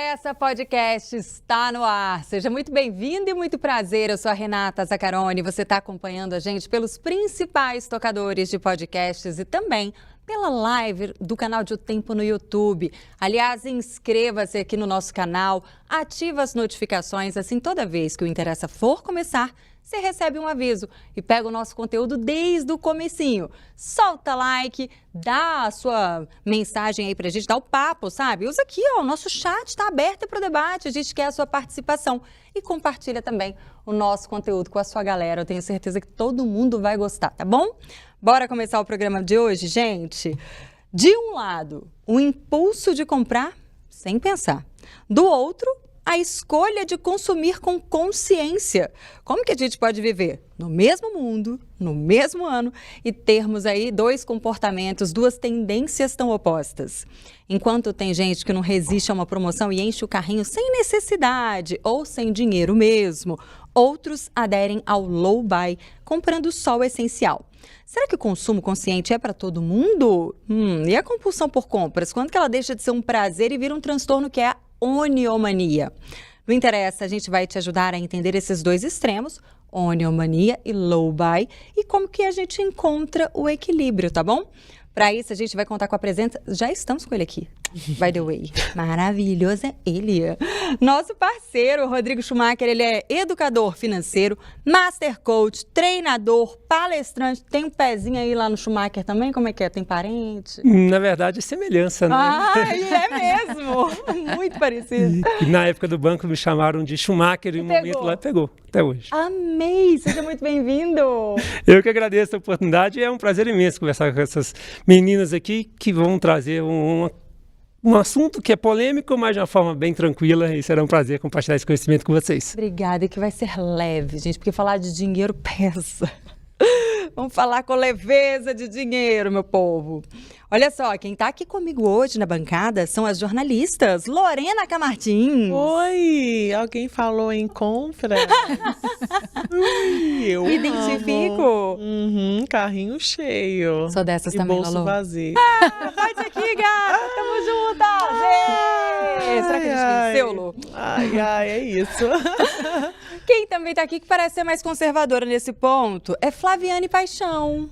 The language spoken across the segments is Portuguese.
Interessa Podcast está no ar. Seja muito bem-vindo e muito prazer. Eu sou a Renata Zaccaroni. Você está acompanhando a gente pelos principais tocadores de podcasts e também pela live do canal de O Tempo no YouTube. Aliás, inscreva-se aqui no nosso canal, ativa as notificações, assim toda vez que o Interessa for começar, você recebe um aviso e pega o nosso conteúdo desde o comecinho. Solta like, dá a sua mensagem aí pra gente, dá o papo, sabe? Usa aqui, ó, o nosso chat está aberto para o debate, a gente quer a sua participação. E compartilha também o nosso conteúdo com a sua galera, eu tenho certeza que todo mundo vai gostar, tá bom? Bora começar o programa de hoje, gente? De um lado, o impulso de comprar sem pensar. Do outro, a escolha de consumir com consciência. Como que a gente pode viver no mesmo mundo, no mesmo ano e termos aí dois comportamentos, duas tendências tão opostas? Enquanto tem gente que não resiste a uma promoção e enche o carrinho sem necessidade ou sem dinheiro mesmo, outros aderem ao low buy, comprando só o essencial. Será que o consumo consciente é para todo mundo? E a compulsão por compras? Quando que ela deixa de ser um prazer e vira um transtorno que é a oniomania? Não interessa, a gente vai te ajudar a entender esses dois extremos, oniomania e low buy, e como que a gente encontra o equilíbrio, tá bom? Para isso, a gente vai contar com a presença, já estamos com ele aqui, by the way, maravilhoso é ele. Nosso parceiro, Rodrigo Schumacher, ele é educador financeiro, master coach, treinador, palestrante, tem um pezinho aí lá no Schumacher também, como é que é? Tem parente? Na verdade, é semelhança, né? Ah, ele é mesmo, muito parecido. E na época do banco me chamaram de Schumacher e um momento lá pegou, até hoje. Amei, seja muito bem-vindo. Eu que agradeço a oportunidade, é um prazer imenso conversar com essas meninas aqui que vão trazer um assunto que é polêmico, mas de uma forma bem tranquila, e será um prazer compartilhar esse conhecimento com vocês. Obrigada, e que vai ser leve, gente, porque falar de dinheiro pesa. Vamos falar com leveza de dinheiro, meu povo. Olha só, quem está aqui comigo hoje na bancada são as jornalistas Lorena Camartins. Oi, alguém falou em compra? Eu Identifico. Carrinho cheio. Sou dessas e também, bolso Lolo. vazio. Pode aqui, gata. Tamo juntas. Será que a gente venceu, Lu? Ai, é isso. Quem também tá aqui que parece ser mais conservadora nesse ponto é Flaviane Paixão.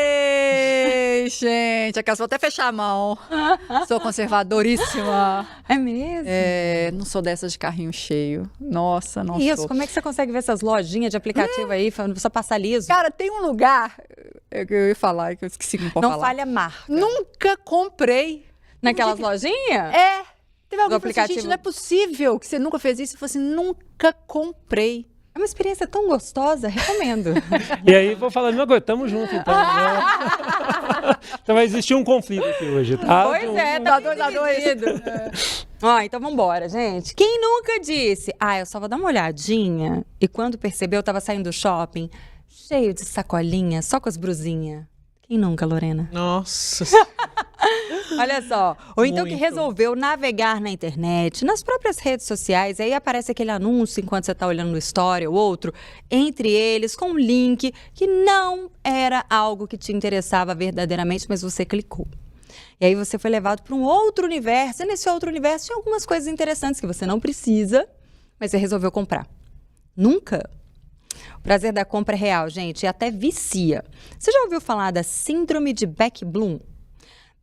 Ei, gente, aqui eu vou até fechar a mão. Sou conservadoríssima. É mesmo? Não sou dessas de carrinho cheio. Nossa, não Isso, sou. como é que você consegue ver essas lojinhas de aplicativo aí, falando só passar liso? Cara, tem um lugar que eu ia falar, que eu esqueci como Não falar. falha marca. Nunca comprei. Naquelas lojinhas? Teve alguém que falou assim, aplicativo. gente, não é possível que você nunca fez isso. Eu falei assim, nunca comprei. É uma experiência tão gostosa, recomendo. E aí, vou falar a mesma coisa, tamo junto, então. Né? Então vai existir um conflito aqui hoje, tá? Pois é, tá dois a dois. Ó, então vambora, gente. Quem nunca disse, eu só vou dar uma olhadinha, e quando percebeu, eu tava saindo do shopping, cheio de sacolinha, só com as brusinhas. Quem nunca, Lorena? Nossa. Olha só, ou então que Muito. resolveu navegar na internet, nas próprias redes sociais, aí aparece aquele anúncio enquanto você está olhando no story ou outro, entre eles, com um link que não era algo que te interessava verdadeiramente, mas você clicou. E aí você foi levado para um outro universo, e nesse outro universo tinha algumas coisas interessantes que você não precisa, mas você resolveu comprar. Nunca? O prazer da compra é real, gente, e até vicia. Você já ouviu falar da Síndrome de Beck Bloom?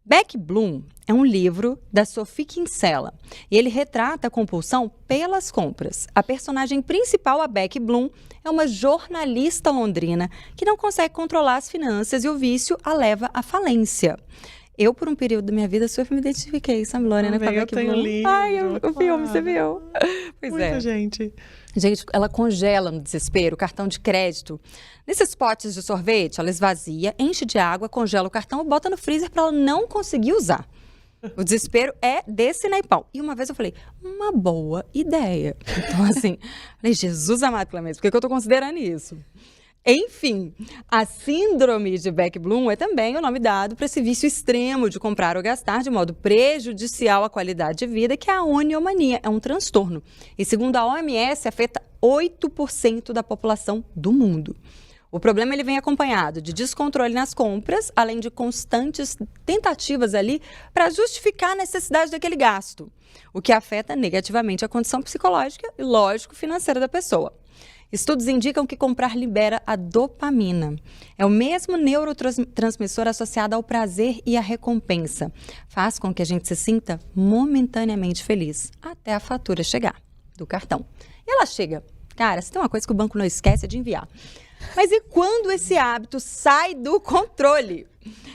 Beck Bloom é um livro da Sophie Kinsella e ele retrata a compulsão pelas compras. A personagem principal, a Beck Bloom, é uma jornalista londrina que não consegue controlar as finanças e o vício a leva à falência. Eu, por um período da minha vida, super me identifiquei, sabe, Lorena, com a Eu Beck tenho Bloom? livro, O filme, você viu? Pois Muita gente. Gente, ela congela no desespero o cartão de crédito. Nesses potes de sorvete, ela esvazia, enche de água, congela o cartão e bota no freezer para ela não conseguir usar. O desespero é desse naipão. E uma vez eu falei, uma boa ideia. Então, assim, falei, Jesus amado, Clemência, por que eu tô considerando isso? Enfim, a síndrome de Beck Bloom é também o nome dado para esse vício extremo de comprar ou gastar de modo prejudicial à qualidade de vida, que é a oniomania, é um transtorno. E segundo a OMS, afeta 8% da população do mundo. O problema ele vem acompanhado de descontrole nas compras, além de constantes tentativas ali para justificar a necessidade daquele gasto, o que afeta negativamente a condição psicológica e, lógico, financeira da pessoa. Estudos indicam que comprar libera a dopamina. É o mesmo neurotransmissor associado ao prazer e à recompensa. Faz com que a gente se sinta momentaneamente feliz, até a fatura chegar do cartão. E ela chega. Cara, se tem uma coisa que o banco não esquece é de enviar. Mas e quando esse hábito sai do controle?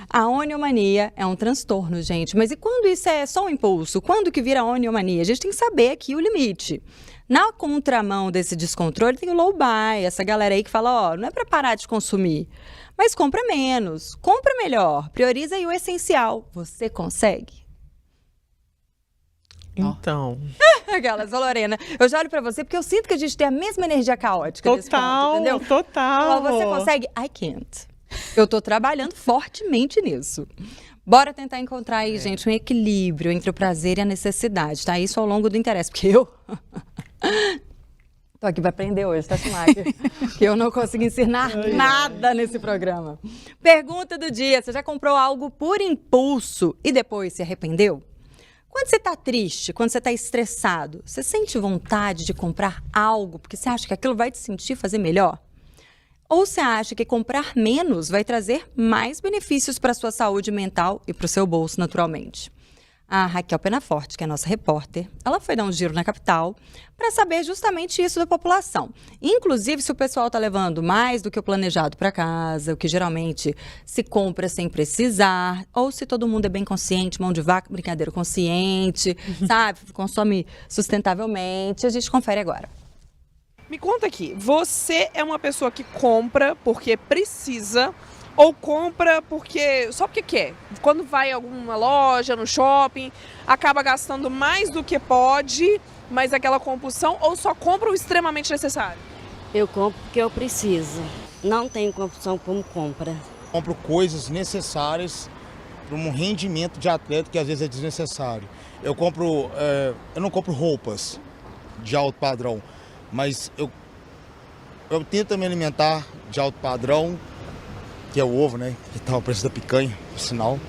A oniomania é um transtorno, gente. Mas e quando isso é só um impulso? Quando que vira oniomania? A gente tem que saber aqui o limite. Na contramão desse descontrole tem o low buy, essa galera aí que fala, não é para parar de consumir, mas compra menos, compra melhor, prioriza aí o essencial. Você consegue? Então. Aquelas, Lorena, eu já olho pra você porque eu sinto que a gente tem a mesma energia caótica desse ponto, entendeu? Total. Você consegue? I can't. Eu tô trabalhando fortemente nisso. Bora tentar encontrar aí, gente, um equilíbrio entre o prazer e a necessidade, tá? Isso ao longo do interesse, porque eu tô aqui pra aprender hoje, tá, Schumacher? Que eu não consigo ensinar nada nesse programa. Pergunta do dia, você já comprou algo por impulso e depois se arrependeu? Quando você está triste, quando você está estressado, você sente vontade de comprar algo porque você acha que aquilo vai te sentir fazer melhor? Ou você acha que comprar menos vai trazer mais benefícios para a sua saúde mental e para o seu bolso, naturalmente? A Raquel Penaforte, que é a nossa repórter, ela foi dar um giro na capital para saber justamente isso da população. Inclusive, se o pessoal está levando mais do que o planejado para casa, o que geralmente se compra sem precisar, ou se todo mundo é bem consciente, mão de vaca, brincadeira consciente, sabe? Consome sustentavelmente. A gente confere agora. Me conta aqui, você é uma pessoa que compra porque precisa ou compra só porque quer? Quando vai em alguma loja, no shopping, acaba gastando mais do que pode, mas aquela compulsão, ou só compra o extremamente necessário? Eu compro porque eu preciso. Não tenho compulsão como compra. Compro coisas necessárias para um rendimento de atleta que às vezes é desnecessário. Eu não compro roupas de alto padrão, mas eu tento me alimentar de alto padrão, que é o ovo, né? Que tá o preço da picanha, por sinal.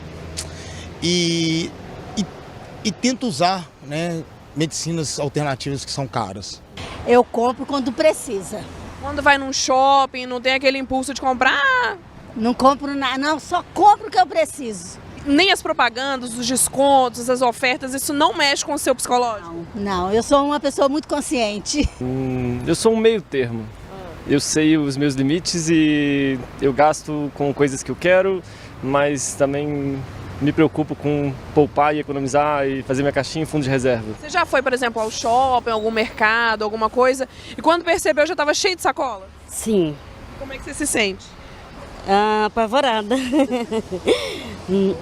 E tento usar, né, medicinas alternativas que são caras. Eu compro quando precisa. Quando vai num shopping, não tem aquele impulso de comprar? Não compro nada, não, só compro o que eu preciso. Nem as propagandas, os descontos, as ofertas, isso não mexe com o seu psicológico? Não, eu sou uma pessoa muito consciente. Eu sou um meio termo. Eu sei os meus limites e eu gasto com coisas que eu quero, mas também me preocupo com poupar e economizar e fazer minha caixinha em fundo de reserva. Você já foi, por exemplo, ao shopping, algum mercado, alguma coisa, e quando percebeu já estava cheio de sacola? Sim. Como é que você se sente? Apavorada.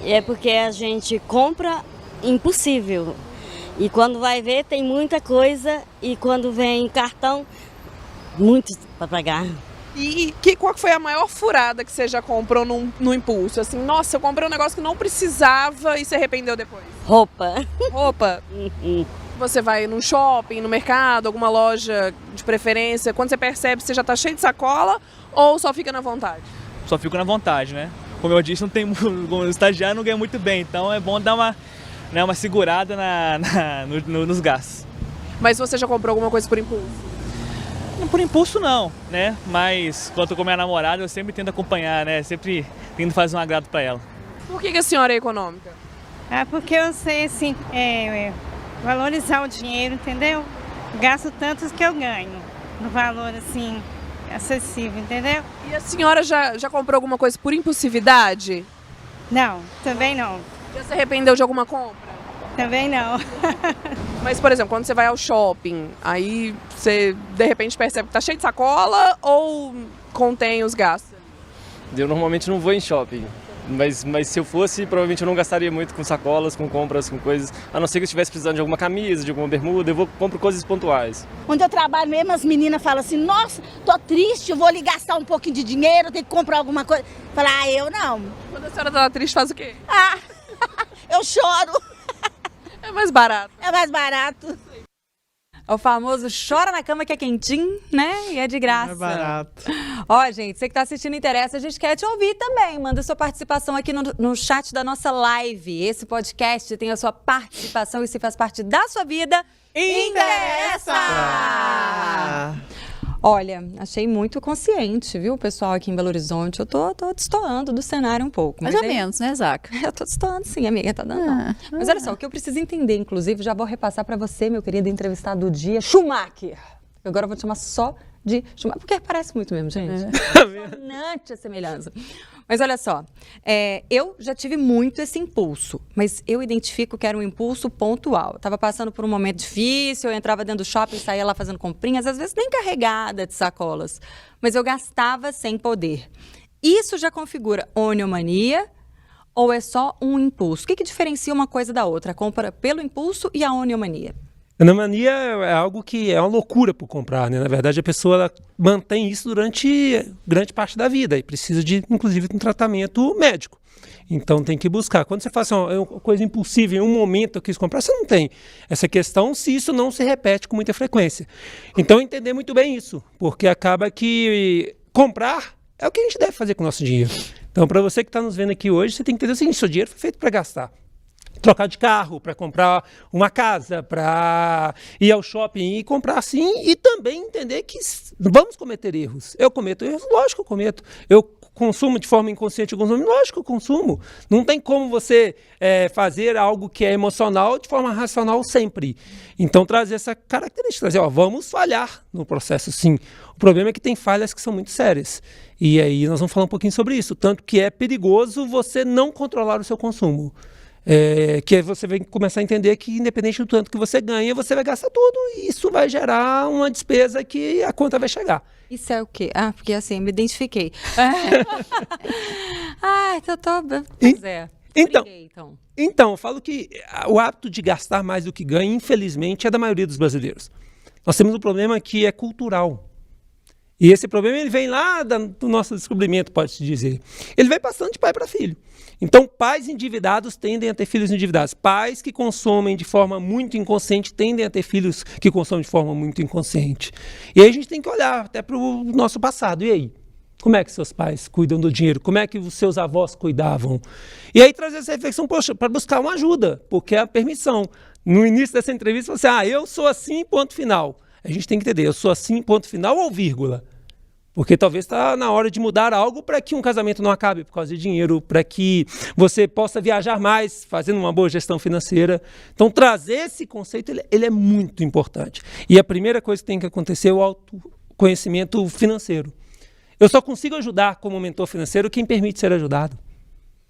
É porque a gente compra impossível. E quando vai ver tem muita coisa e quando vem cartão, muito para pagar. E qual foi a maior furada que você já comprou no impulso? Assim, nossa, eu comprei um negócio que não precisava e se arrependeu depois. Roupa. Roupa? Você vai num shopping, no mercado, alguma loja de preferência, quando você percebe, você já tá cheio de sacola ou só fica na vontade? Só fico na vontade, né? Como eu disse, como estagiário não ganha muito bem, então é bom dar uma segurada nos gastos. Mas você já comprou alguma coisa por impulso? Por impulso não, né? Mas quando eu tô com minha namorada, eu sempre tento acompanhar, né? Sempre tento fazer um agrado para ela. Por que a senhora é econômica? Porque eu sei, assim, valorizar o dinheiro, entendeu? Gasto tanto que eu ganho, no valor, assim, acessível, entendeu? E a senhora já comprou alguma coisa por impulsividade? Não, também não. Já se arrependeu de alguma compra? Também não. Mas, por exemplo, quando você vai ao shopping, aí você de repente percebe que tá cheio de sacola ou contém os gastos? Eu normalmente não vou em shopping, mas se eu fosse, provavelmente eu não gastaria muito com sacolas, com compras, com coisas, a não ser que eu estivesse precisando de alguma camisa, de alguma bermuda, compro coisas pontuais. Onde eu trabalho mesmo, as meninas falam assim, nossa, tô triste, eu vou lhe gastar um pouquinho de dinheiro, tenho que comprar alguma coisa. Falar, eu não. Quando a senhora tá triste, faz o quê? Eu choro. É mais barato. É mais barato. É o famoso chora na cama que é quentinho, né? E é de graça. É barato. Ó, gente, você que tá assistindo interessa, a gente quer te ouvir também. Manda sua participação aqui no chat da nossa live. Esse podcast tem a sua participação e se faz parte da sua vida, interessa! Olha, achei muito consciente, viu, o pessoal aqui em Belo Horizonte. Eu tô destoando do cenário um pouco. Mais ou menos, né, Zaca? Eu tô destoando sim, amiga, tá dando. Mas olha só, o que eu preciso entender, inclusive, já vou repassar pra você, meu querido entrevistado do dia, Schumacher. Agora eu vou te chamar só de Schumacher, porque parece muito mesmo, gente. Impressionante a semelhança. Mas olha só, eu já tive muito esse impulso, mas eu identifico que era um impulso pontual. Eu tava passando por um momento difícil, eu entrava dentro do shopping, saía lá fazendo comprinhas, às vezes nem carregada de sacolas, mas eu gastava sem poder. Isso já configura oniomania ou é só um impulso? O que diferencia uma coisa da outra? A compra pelo impulso e a oniomania? A oniomania é algo que é uma loucura por comprar, né? Na verdade, a pessoa ela mantém isso durante grande parte da vida e precisa de, inclusive, de um tratamento médico. Então, tem que buscar. Quando você fala assim, é uma coisa impulsiva, em um momento eu quis comprar, você não tem essa questão se isso não se repete com muita frequência. Então, entender muito bem isso, porque acaba que comprar é o que a gente deve fazer com o nosso dinheiro. Então, para você que está nos vendo aqui hoje, você tem que entender o seguinte, seu dinheiro foi feito para gastar. Trocar de carro, para comprar uma casa, para ir ao shopping e comprar sim, e também entender que vamos cometer erros. Eu cometo erros? Lógico que eu cometo. Eu consumo de forma inconsciente, lógico que eu consumo. Não tem como você fazer algo que é emocional de forma racional sempre. Então, trazer essa característica, trazer, vamos falhar no processo sim. O problema é que tem falhas que são muito sérias. E aí nós vamos falar um pouquinho sobre isso. Tanto que é perigoso você não controlar o seu consumo. Que você vai começar a entender que independente do tanto que você ganha, você vai gastar tudo e isso vai gerar uma despesa que a conta vai chegar. Isso é o quê? Porque assim, me identifiquei. Então, eu falo que o hábito de gastar mais do que ganha, infelizmente, é da maioria dos brasileiros. Nós temos um problema que é cultural. E esse problema ele vem lá do nosso descobrimento, pode-se dizer. Ele vai passando de pai para filho. Então, pais endividados tendem a ter filhos endividados. Pais que consomem de forma muito inconsciente tendem a ter filhos que consomem de forma muito inconsciente. E aí a gente tem que olhar até para o nosso passado. E aí? Como é que seus pais cuidam do dinheiro? Como é que os seus avós cuidavam? E aí trazer essa reflexão para buscar uma ajuda, porque é a permissão. No início dessa entrevista, você eu sou assim, ponto final. A gente tem que entender, eu sou assim, ponto final ou vírgula? Porque talvez está na hora de mudar algo para que um casamento não acabe por causa de dinheiro, para que você possa viajar mais, fazendo uma boa gestão financeira. Então, trazer esse conceito, ele é muito importante. E a primeira coisa que tem que acontecer é o autoconhecimento financeiro. Eu só consigo ajudar como mentor financeiro quem permite ser ajudado.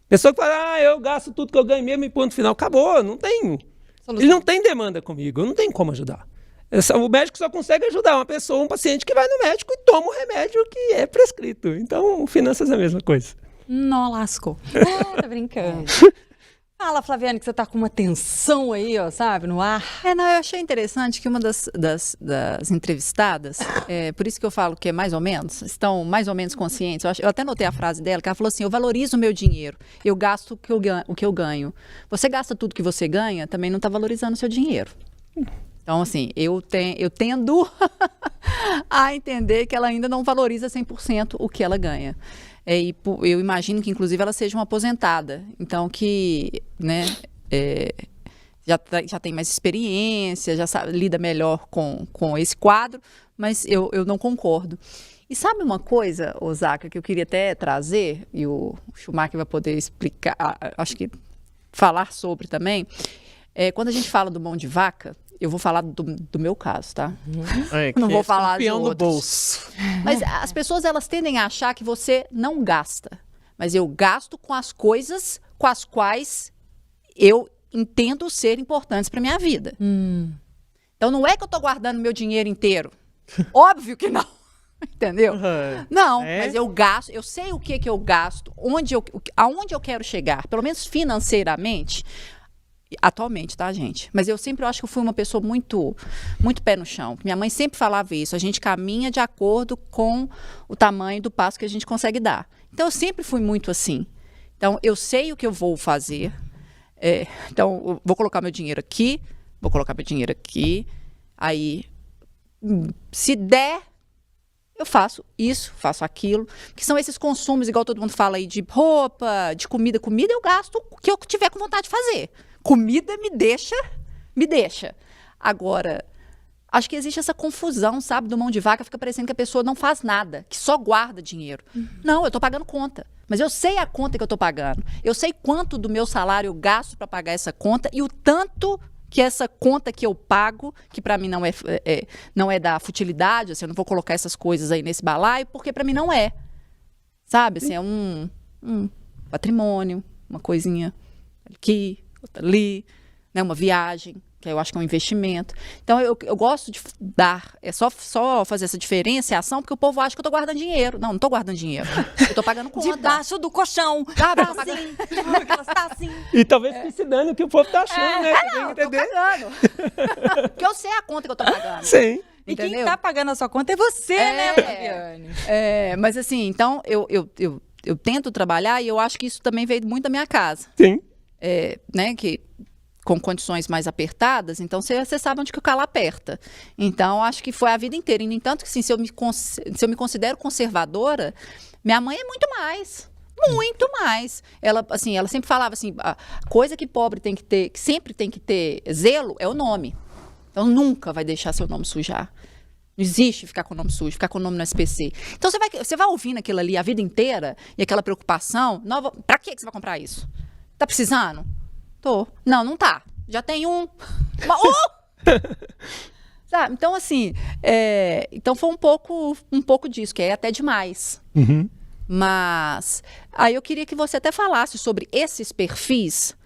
Pessoa que fala, eu gasto tudo que eu ganho mesmo e ponto final. Acabou, não tem. Ele não tem demanda comigo, eu não tenho como ajudar. O médico só consegue ajudar uma pessoa, um paciente que vai no médico e toma o remédio que é prescrito. Então, finanças é a mesma coisa. Não, lascou. Tá brincando. Fala, Flaviane, que você tá com uma tensão aí, sabe, no ar. Eu achei interessante que uma das entrevistadas, por isso que eu falo que é mais ou menos, estão mais ou menos conscientes. Eu até notei a frase dela, que ela falou assim, eu valorizo o meu dinheiro, eu gasto o que eu ganho. Você gasta tudo que você ganha, também não está valorizando o seu dinheiro. Então, assim, eu tendo a entender que ela ainda não valoriza 100% o que ela ganha. E eu imagino que, inclusive, ela seja uma aposentada. Então, que já tem mais experiência, já lida melhor com esse quadro, mas eu não concordo. E sabe uma coisa, Zaca, que eu queria até trazer, e o Schumacher vai poder explicar, acho que falar sobre também, quando a gente fala do mão de vaca, eu vou falar do meu caso, tá? Não vou falar de outros. Bolso. Mas as pessoas, elas tendem a achar que você não gasta. Mas eu gasto com as coisas com as quais eu entendo ser importantes para minha vida. Então, não é que eu tô guardando meu dinheiro inteiro. Óbvio que não. Entendeu? Não, mas eu gasto, eu sei o que eu gasto, aonde eu quero chegar, pelo menos financeiramente. Atualmente, tá, gente? Mas eu sempre acho que eu fui uma pessoa muito, muito pé no chão. Minha mãe sempre falava isso. A gente caminha de acordo com o tamanho do passo que a gente consegue dar. Então, eu sempre fui muito assim. Então, eu sei o que eu vou fazer. Então, eu vou colocar meu dinheiro aqui, vou colocar meu dinheiro aqui. Aí, se der, eu faço isso, faço aquilo. Que são esses consumos, igual todo mundo fala aí, de roupa, de comida. Comida eu gasto o que eu tiver com vontade de fazer. Comida me deixa. Agora, acho que existe essa confusão, sabe, do mão de vaca, fica parecendo que a pessoa não faz nada, que só guarda dinheiro. Não, eu tô pagando conta. Mas eu sei a conta que eu tô pagando. Eu sei quanto do meu salário eu gasto para pagar essa conta e o tanto que essa conta que eu pago, que para mim não é da futilidade, assim, eu não vou colocar essas coisas aí nesse balaio, porque para mim não é. Sabe, assim, é um patrimônio, uma coisinha aqui, outra ali, né, uma viagem, que eu acho que é um investimento. Então, eu gosto de dar, é só fazer essa diferenciação, porque o povo acha que eu tô guardando dinheiro. Não tô guardando dinheiro. Eu tô pagando conta. Debaixo do colchão. Tá assim. Tá assim. E talvez fique se dando o que o povo tá achando, né? Você tem que entender. Tô pagando. Porque eu sei a conta que eu tô pagando. Sim. E Entendeu? quem tá pagando a sua conta é você, né, Fabiane? Mas assim, então, eu tento trabalhar e eu acho que isso também veio muito da minha casa. Sim. Né, que com condições mais apertadas, então você sabe onde que o calo aperta. Então, acho que foi a vida inteira. E, no entanto, que, assim, se eu me considero conservadora, minha mãe é muito mais. Muito mais. Ela sempre falava assim, a coisa que pobre tem que ter, que sempre tem que ter zelo, é o nome. Então, nunca vai deixar seu nome sujar. Não existe ficar com o nome sujo, ficar com o nome no SPC. Então, você vai ouvindo aquilo ali a vida inteira e aquela preocupação. Pra que você vai comprar isso? Tá precisando? Tô. Não tá. Já tem um. Sabe? Então, assim, então foi um pouco disso, que é até demais. Uhum. Mas aí eu queria que você até falasse sobre esses perfis,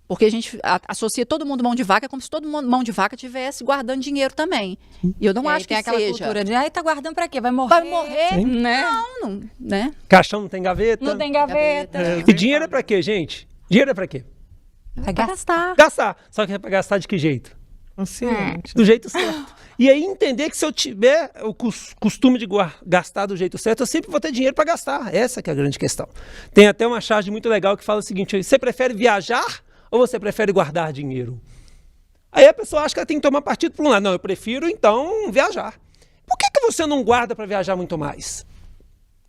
porque a gente associa todo mundo mão de vaca como se todo mundo mão de vaca estivesse guardando dinheiro também. E eu não acho que tem aquela seja. cultura de, tá guardando pra quê? Vai morrer? Vai morrer? Sim. Né? Não, né? Caixão não tem gaveta. Não tem gaveta. E dinheiro é pra quê, gente? Dinheiro é pra quê? Vai gastar. Gastar. Só que é pra gastar de que jeito? Consciente. Do jeito certo. E aí entender que se eu tiver o costume de gastar do jeito certo, eu sempre vou ter dinheiro para gastar. Essa que é a grande questão. Tem até uma charge muito legal que fala o seguinte: você prefere viajar ou você prefere guardar dinheiro? Aí a pessoa acha que ela tem que tomar partido por um lado. Não, eu prefiro então viajar. Por que você não guarda para viajar muito mais?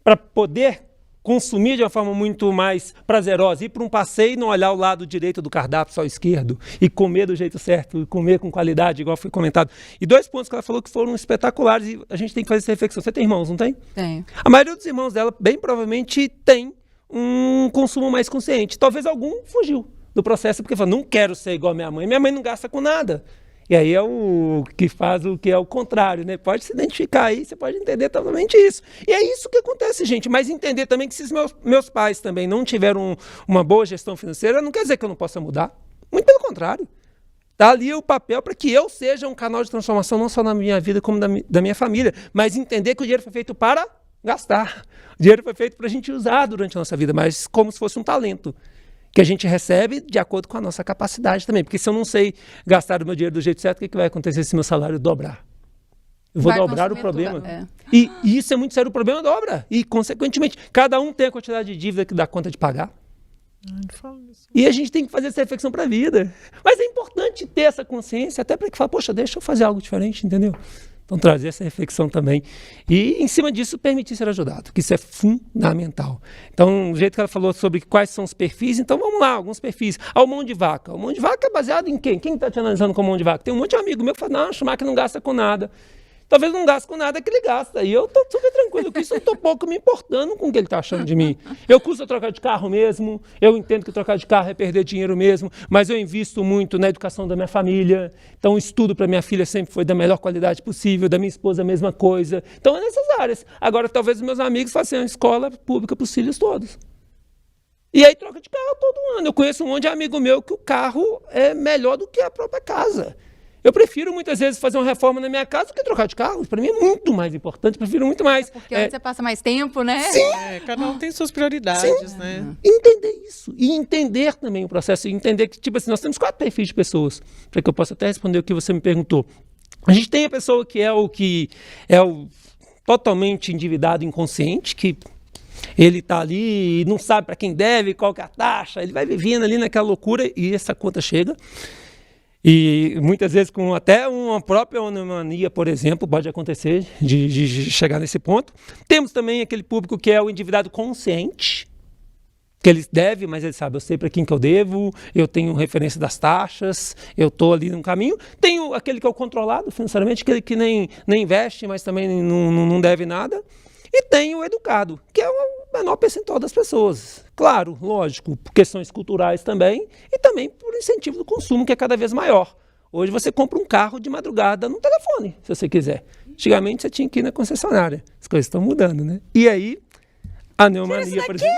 Para poder consumir de uma forma muito mais prazerosa, ir para um passeio e não olhar o lado direito do cardápio, só o esquerdo, e comer do jeito certo, e comer com qualidade, igual foi comentado. E 2 pontos que ela falou que foram espetaculares, e a gente tem que fazer essa reflexão. Você tem irmãos, não tem? Tenho. A maioria dos irmãos dela, bem provavelmente, tem um consumo mais consciente. Talvez algum fugiu do processo, porque falou, não quero ser igual a minha mãe não gasta com nada. E aí é o que faz o que é o contrário, né? Pode se identificar aí, você pode entender totalmente isso. E é isso que acontece, gente. Mas entender também que se os meus pais também não tiveram uma boa gestão financeira, não quer dizer que eu não possa mudar. Muito pelo contrário. Está ali o papel para que eu seja um canal de transformação, não só na minha vida, como da minha família. Mas entender que o dinheiro foi feito para gastar. O dinheiro foi feito para a gente usar durante a nossa vida, mas como se fosse um talento que a gente recebe de acordo com a nossa capacidade também. Porque se eu não sei gastar o meu dinheiro do jeito certo, o que vai acontecer se meu salário dobrar? Eu vou dobrar o problema. E isso é muito sério, o problema dobra. E, consequentemente, cada um tem a quantidade de dívida que dá conta de pagar. E a gente tem que fazer essa reflexão para a vida. Mas é importante ter essa consciência, até para que fale, poxa, deixa eu fazer algo diferente, entendeu? Então, trazer essa reflexão também. E, em cima disso, permitir ser ajudado, que isso é fundamental. Então, o jeito que ela falou sobre quais são os perfis, então vamos lá, alguns perfis. O mão de vaca. O mão de vaca é baseado em quem? Quem está te analisando como mão de vaca? Tem um monte de amigo meu que fala, não, o Schumacher não gasta com nada. Talvez não gaste com nada que ele gasta. E eu estou super tranquilo com isso, eu estou pouco me importando com o que ele está achando de mim. Eu custo trocar de carro mesmo, eu entendo que trocar de carro é perder dinheiro mesmo, mas eu invisto muito na educação da minha família. Então, o estudo para minha filha sempre foi da melhor qualidade possível, da minha esposa a mesma coisa. Então, é nessas áreas. Agora, talvez os meus amigos façam uma escola pública para os filhos todos. E aí, troca de carro todo ano. Eu conheço um monte de amigo meu que o carro é melhor do que a própria casa. Eu prefiro muitas vezes fazer uma reforma na minha casa do que trocar de carro. Para mim é muito mais importante, prefiro muito mais. Porque onde você passa mais tempo, né? Sim. Cada um tem suas prioridades, né? Entender isso. E entender também o processo. E entender que, tipo assim, nós temos 4 perfis de pessoas. Para que eu possa até responder o que você me perguntou. A gente tem a pessoa que é o totalmente endividado inconsciente, que ele está ali e não sabe para quem deve, qual que é a taxa. Ele vai vivendo ali naquela loucura e essa conta chega. E muitas vezes com até uma própria onomania, por exemplo, pode acontecer de chegar nesse ponto. Temos também aquele público que é o endividado consciente, que ele deve, mas ele sabe, eu sei para quem que eu devo, eu tenho referência das taxas, eu estou ali no caminho. Tenho aquele que é o controlado financeiramente, aquele que nem investe, mas também não deve nada. E tem o educado, que é o menor percentual das pessoas. Claro, lógico, por questões culturais também, e também por incentivo do consumo, que é cada vez maior. Hoje você compra um carro de madrugada no telefone, se você quiser. Antigamente você tinha que ir na concessionária. As coisas estão mudando, né? E aí, a neomania, por exemplo...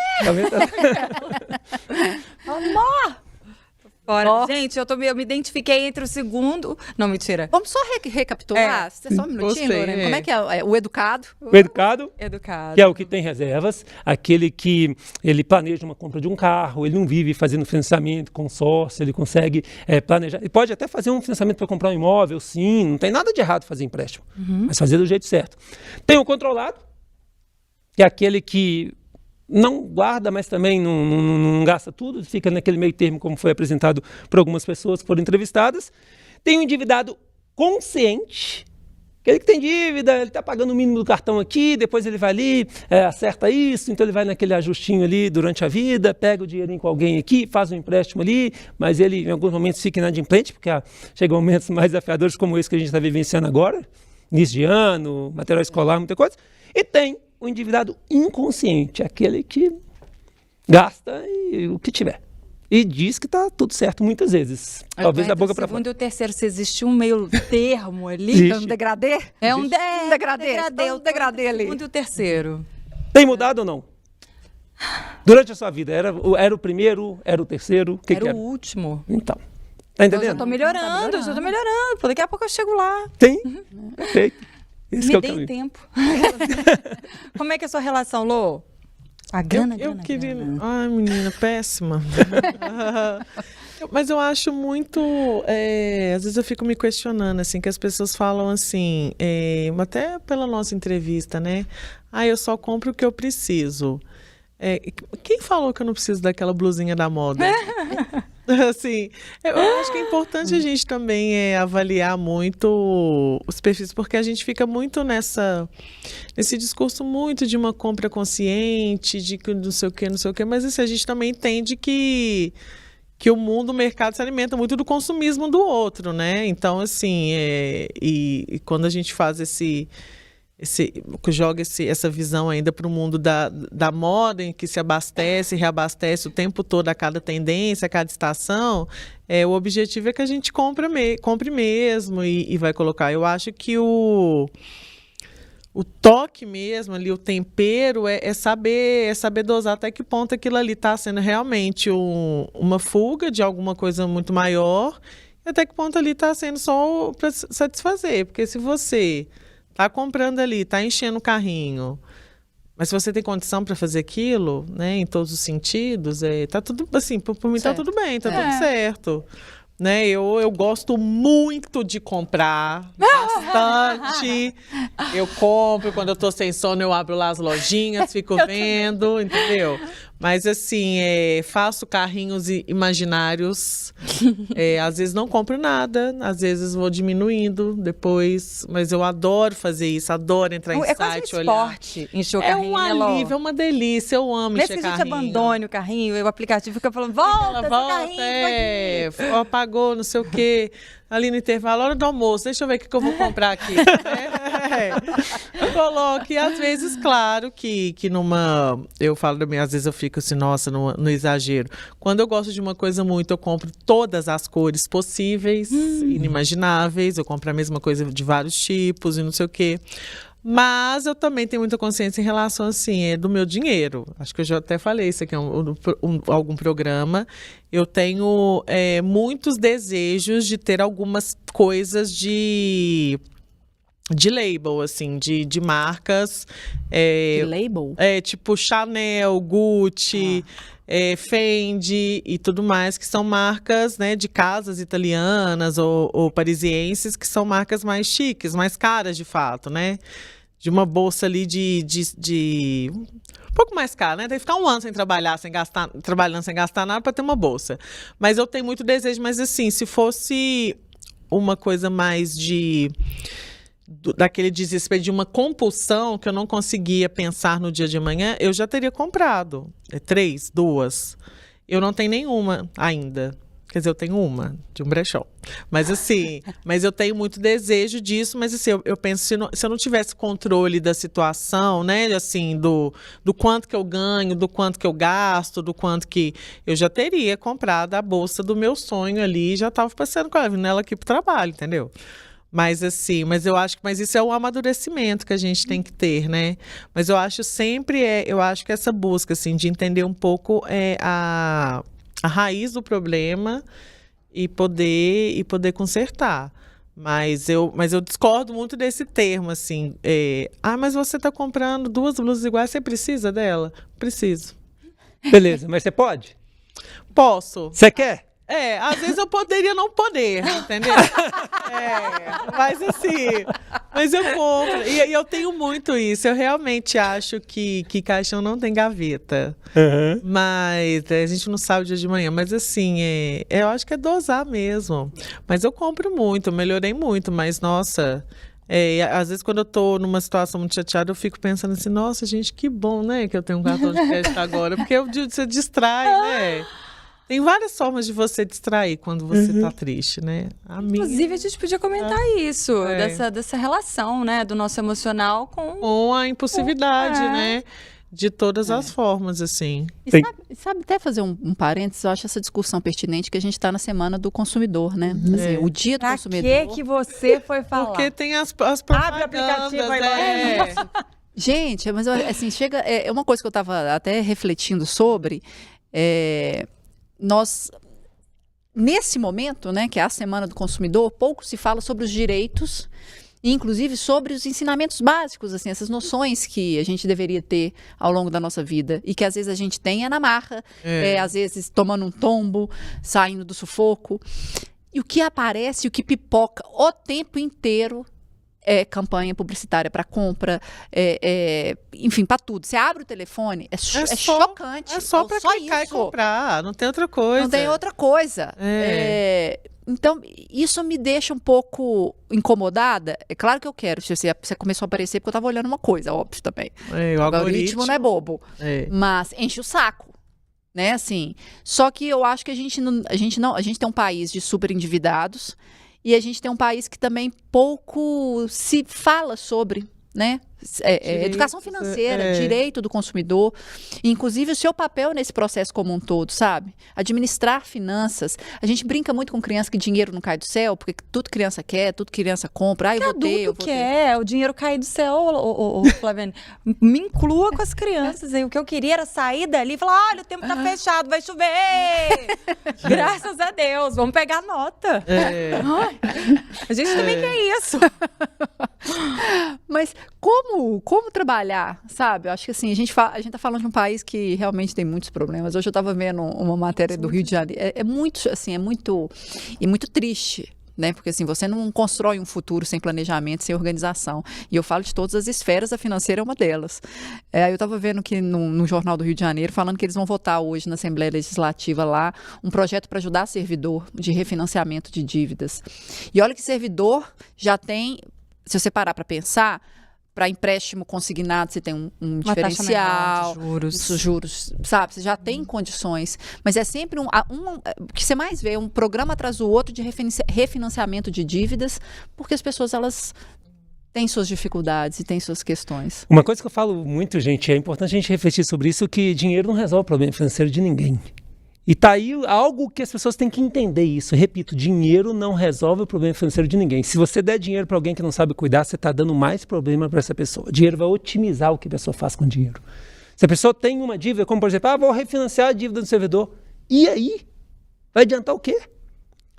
Amor! Fora. Gente, eu me identifiquei entre o segundo... Não, mentira. Vamos só recapitular? Só um minutinho, Gostei, Lorena. Como é que é? O educado? O educado, Educado. que é o que tem reservas, aquele que ele planeja uma compra de um carro, ele não vive fazendo financiamento, consórcio, ele consegue planejar. Ele pode até fazer um financiamento para comprar um imóvel, sim, não tem nada de errado fazer empréstimo, mas fazer do jeito certo. Tem o controlado, que é aquele que não guarda, mas também não gasta tudo, fica naquele meio termo, como foi apresentado por algumas pessoas que foram entrevistadas. Tem o endividado consciente, aquele que tem dívida, ele está pagando o mínimo do cartão aqui, depois ele vai ali, acerta isso, então ele vai naquele ajustinho ali durante a vida, pega o dinheirinho com alguém aqui, faz um empréstimo ali, mas ele em alguns momentos fica inadimplente, porque chegam momentos mais desafiadores como esse que a gente está vivenciando agora, início de ano, material escolar, muita coisa. E tem o endividado inconsciente, aquele que gasta o que tiver. E diz que está tudo certo muitas vezes. Talvez da boca para fora. O segundo e o terceiro, se existe um meio termo ali. Existe. Um degradê? É um degradê ali. O segundo e o terceiro. Tem mudado ou não? Durante a sua vida, era o primeiro, era o terceiro? O que Era que o último. Então, tá Eu já entendendo? tô melhorando, Pô, daqui a pouco eu chego lá. Tem? Perfeito. Esse que é Me o dei caminho. tempo. Como é que é a sua relação, Lô? A grana, Eu queria... Ai, menina, péssima. Mas eu acho muito... às vezes eu fico me questionando, assim, que as pessoas falam assim, até pela nossa entrevista, né? Eu só compro o que eu preciso. Quem falou que eu não preciso daquela blusinha da moda? Assim, eu acho que é importante a gente também avaliar muito os perfis, porque a gente fica muito nesse discurso muito de uma compra consciente, de que não sei o que, mas assim, a gente também entende que o mundo, o mercado se alimenta muito do consumismo do outro, né? Então, assim, e quando a gente faz joga essa visão ainda para o mundo da moda, em que se abastece, reabastece o tempo todo a cada tendência, a cada estação, o objetivo é que a gente compre mesmo e vai colocar. Eu acho que o toque mesmo ali, o tempero, é saber dosar até que ponto aquilo ali está sendo realmente uma fuga de alguma coisa muito maior, e até que ponto ali está sendo só para satisfazer. Porque se você tá comprando ali, tá enchendo o carrinho, mas se você tem condição para fazer aquilo, né, em todos os sentidos, tá tudo assim, por mim tá tudo bem, tá tudo certo. Né, eu gosto muito de comprar, bastante. Eu compro, quando eu tô sem sono, eu abro lá as lojinhas, fico vendo, entendeu? Mas assim, faço carrinhos imaginários, às vezes não compro nada, às vezes vou diminuindo depois, mas eu adoro fazer isso, adoro entrar em site, olhar. Esporte, encher o carrinho, um alívio, é uma delícia, eu amo encher carrinho. Mesmo que a gente abandone o carrinho, o aplicativo fica falando, volta, carrinho, apagou, não sei o quê. Ali no intervalo, hora do almoço, deixa eu ver o que eu vou comprar aqui. Eu coloco, e às vezes, claro, que eu falo da minha, às vezes eu fico assim, nossa, no exagero. Quando eu gosto de uma coisa muito, eu compro todas as cores possíveis, inimagináveis, eu compro a mesma coisa de vários tipos e não sei o quê. Mas eu também tenho muita consciência em relação, assim, do meu dinheiro. Acho que eu já até falei isso aqui em algum programa. Eu tenho muitos desejos de ter algumas coisas de label, assim, de marcas. De label? Tipo Chanel, Gucci, Fendi e tudo mais, que são marcas, né, de casas italianas ou parisienses, que são marcas mais chiques, mais caras de fato, né? uma bolsa ali de um pouco mais caro, né? Tem que ficar um ano sem trabalhar, trabalhando sem gastar nada para ter uma bolsa. Mas eu tenho muito desejo, mas assim, se fosse uma coisa mais daquele desespero, de uma compulsão que eu não conseguia pensar no dia de amanhã, eu já teria comprado. 3, 2. Eu não tenho nenhuma ainda. Quer dizer, eu tenho uma, de um brechó. Mas assim, mas eu tenho muito desejo disso, mas assim, eu penso, se eu não tivesse controle da situação, né, assim, do quanto que eu ganho, do quanto que eu gasto, do quanto que eu já teria comprado a bolsa do meu sonho ali, já estava passeando com ela, vindo ela aqui pro trabalho, entendeu? Mas assim, eu acho que isso é um amadurecimento que a gente tem que ter, né? Mas eu acho eu acho que essa busca, assim, de entender um pouco a raiz do problema e poder consertar. Mas eu discordo muito desse termo, assim. Mas você está comprando 2 blusas iguais, você precisa dela? Preciso. Beleza, mas você pode? Posso. Você quer? Às vezes eu poderia não poder, entendeu? Mas assim, mas eu compro. E eu tenho muito isso. Eu realmente acho que caixão não tem gaveta. Uhum. Mas a gente não sabe o dia de manhã. Mas assim, eu acho que é dosar mesmo. Mas eu compro muito, eu melhorei muito. Mas, nossa, às vezes quando eu tô numa situação muito chateada, eu fico pensando assim, nossa, gente, que bom, né, que eu tenho um cartão de crédito agora. Porque você distrai, né? Tem várias formas de você distrair quando você tá triste, né? Inclusive, a gente podia comentar isso, dessa relação, né, do nosso emocional com a impulsividade, né? De todas as formas, assim. E sabe até fazer um parênteses, eu acho essa discussão pertinente, que a gente está na semana do consumidor, né? Assim, o dia do consumidor. Que você foi falar? Porque tem as propagandas. Abre o aplicativo aí. Gente, mas assim, é uma coisa que eu estava até refletindo sobre. Nós, nesse momento, né, que é a Semana do Consumidor, pouco se fala sobre os direitos, e inclusive sobre os ensinamentos básicos, assim, essas noções que a gente deveria ter ao longo da nossa vida, e que às vezes a gente tem na marra, às vezes tomando um tombo, saindo do sufoco. E o que aparece, o que pipoca o tempo inteiro campanha publicitária para compra, enfim, para tudo. Você abre o telefone, é chocante. É só para clicar e comprar, não tem outra coisa. Não tem outra coisa. Então, isso me deixa um pouco incomodada. É claro que eu quero, você começou a aparecer porque eu estava olhando uma coisa, óbvio também. O algoritmo não é bobo, mas enche o saco. Né, assim. Só que eu acho que a gente tem um país de super endividados. E a gente tem um país que também pouco se fala sobre, né? Educação financeira, direito do consumidor, inclusive o seu papel nesse processo como um todo, sabe? Administrar finanças. A gente brinca muito com criança que dinheiro não cai do céu, porque tudo criança quer, tudo criança compra. Eu vou ter. O dinheiro cair do céu, Flaviane. Me inclua com as crianças. O que eu queria era sair dali e falar, olha, o tempo tá fechado, vai chover. Graças a Deus, vamos pegar a nota. A gente também quer isso. Mas como trabalhar, sabe? Eu acho que assim, a gente tá falando de um país que realmente tem muitos problemas. Hoje eu estava vendo uma matéria do Rio de Janeiro. É muito triste, né? Porque assim, você não constrói um futuro sem planejamento, sem organização. E eu falo de todas as esferas, a financeira é uma delas. Eu estava vendo que no Jornal do Rio de Janeiro, falando que eles vão votar hoje na Assembleia Legislativa lá, um projeto para ajudar servidor de refinanciamento de dívidas. E olha que servidor já tem, se você parar para pensar, para empréstimo consignado, você tem um diferencial, juros, sabe? Você já tem condições, mas é sempre o que você mais vê é um programa atrás do outro de refinanciamento de dívidas, porque as pessoas, elas têm suas dificuldades e têm suas questões. Uma coisa que eu falo muito, gente, é importante a gente refletir sobre isso, que dinheiro não resolve o problema financeiro de ninguém. E tá aí algo que as pessoas têm que entender isso. Repito, dinheiro não resolve o problema financeiro de ninguém. Se você der dinheiro para alguém que não sabe cuidar, você está dando mais problema para essa pessoa. O dinheiro vai otimizar o que a pessoa faz com o dinheiro. Se a pessoa tem uma dívida, como por exemplo, vou refinanciar a dívida do servidor. E aí? Vai adiantar o quê?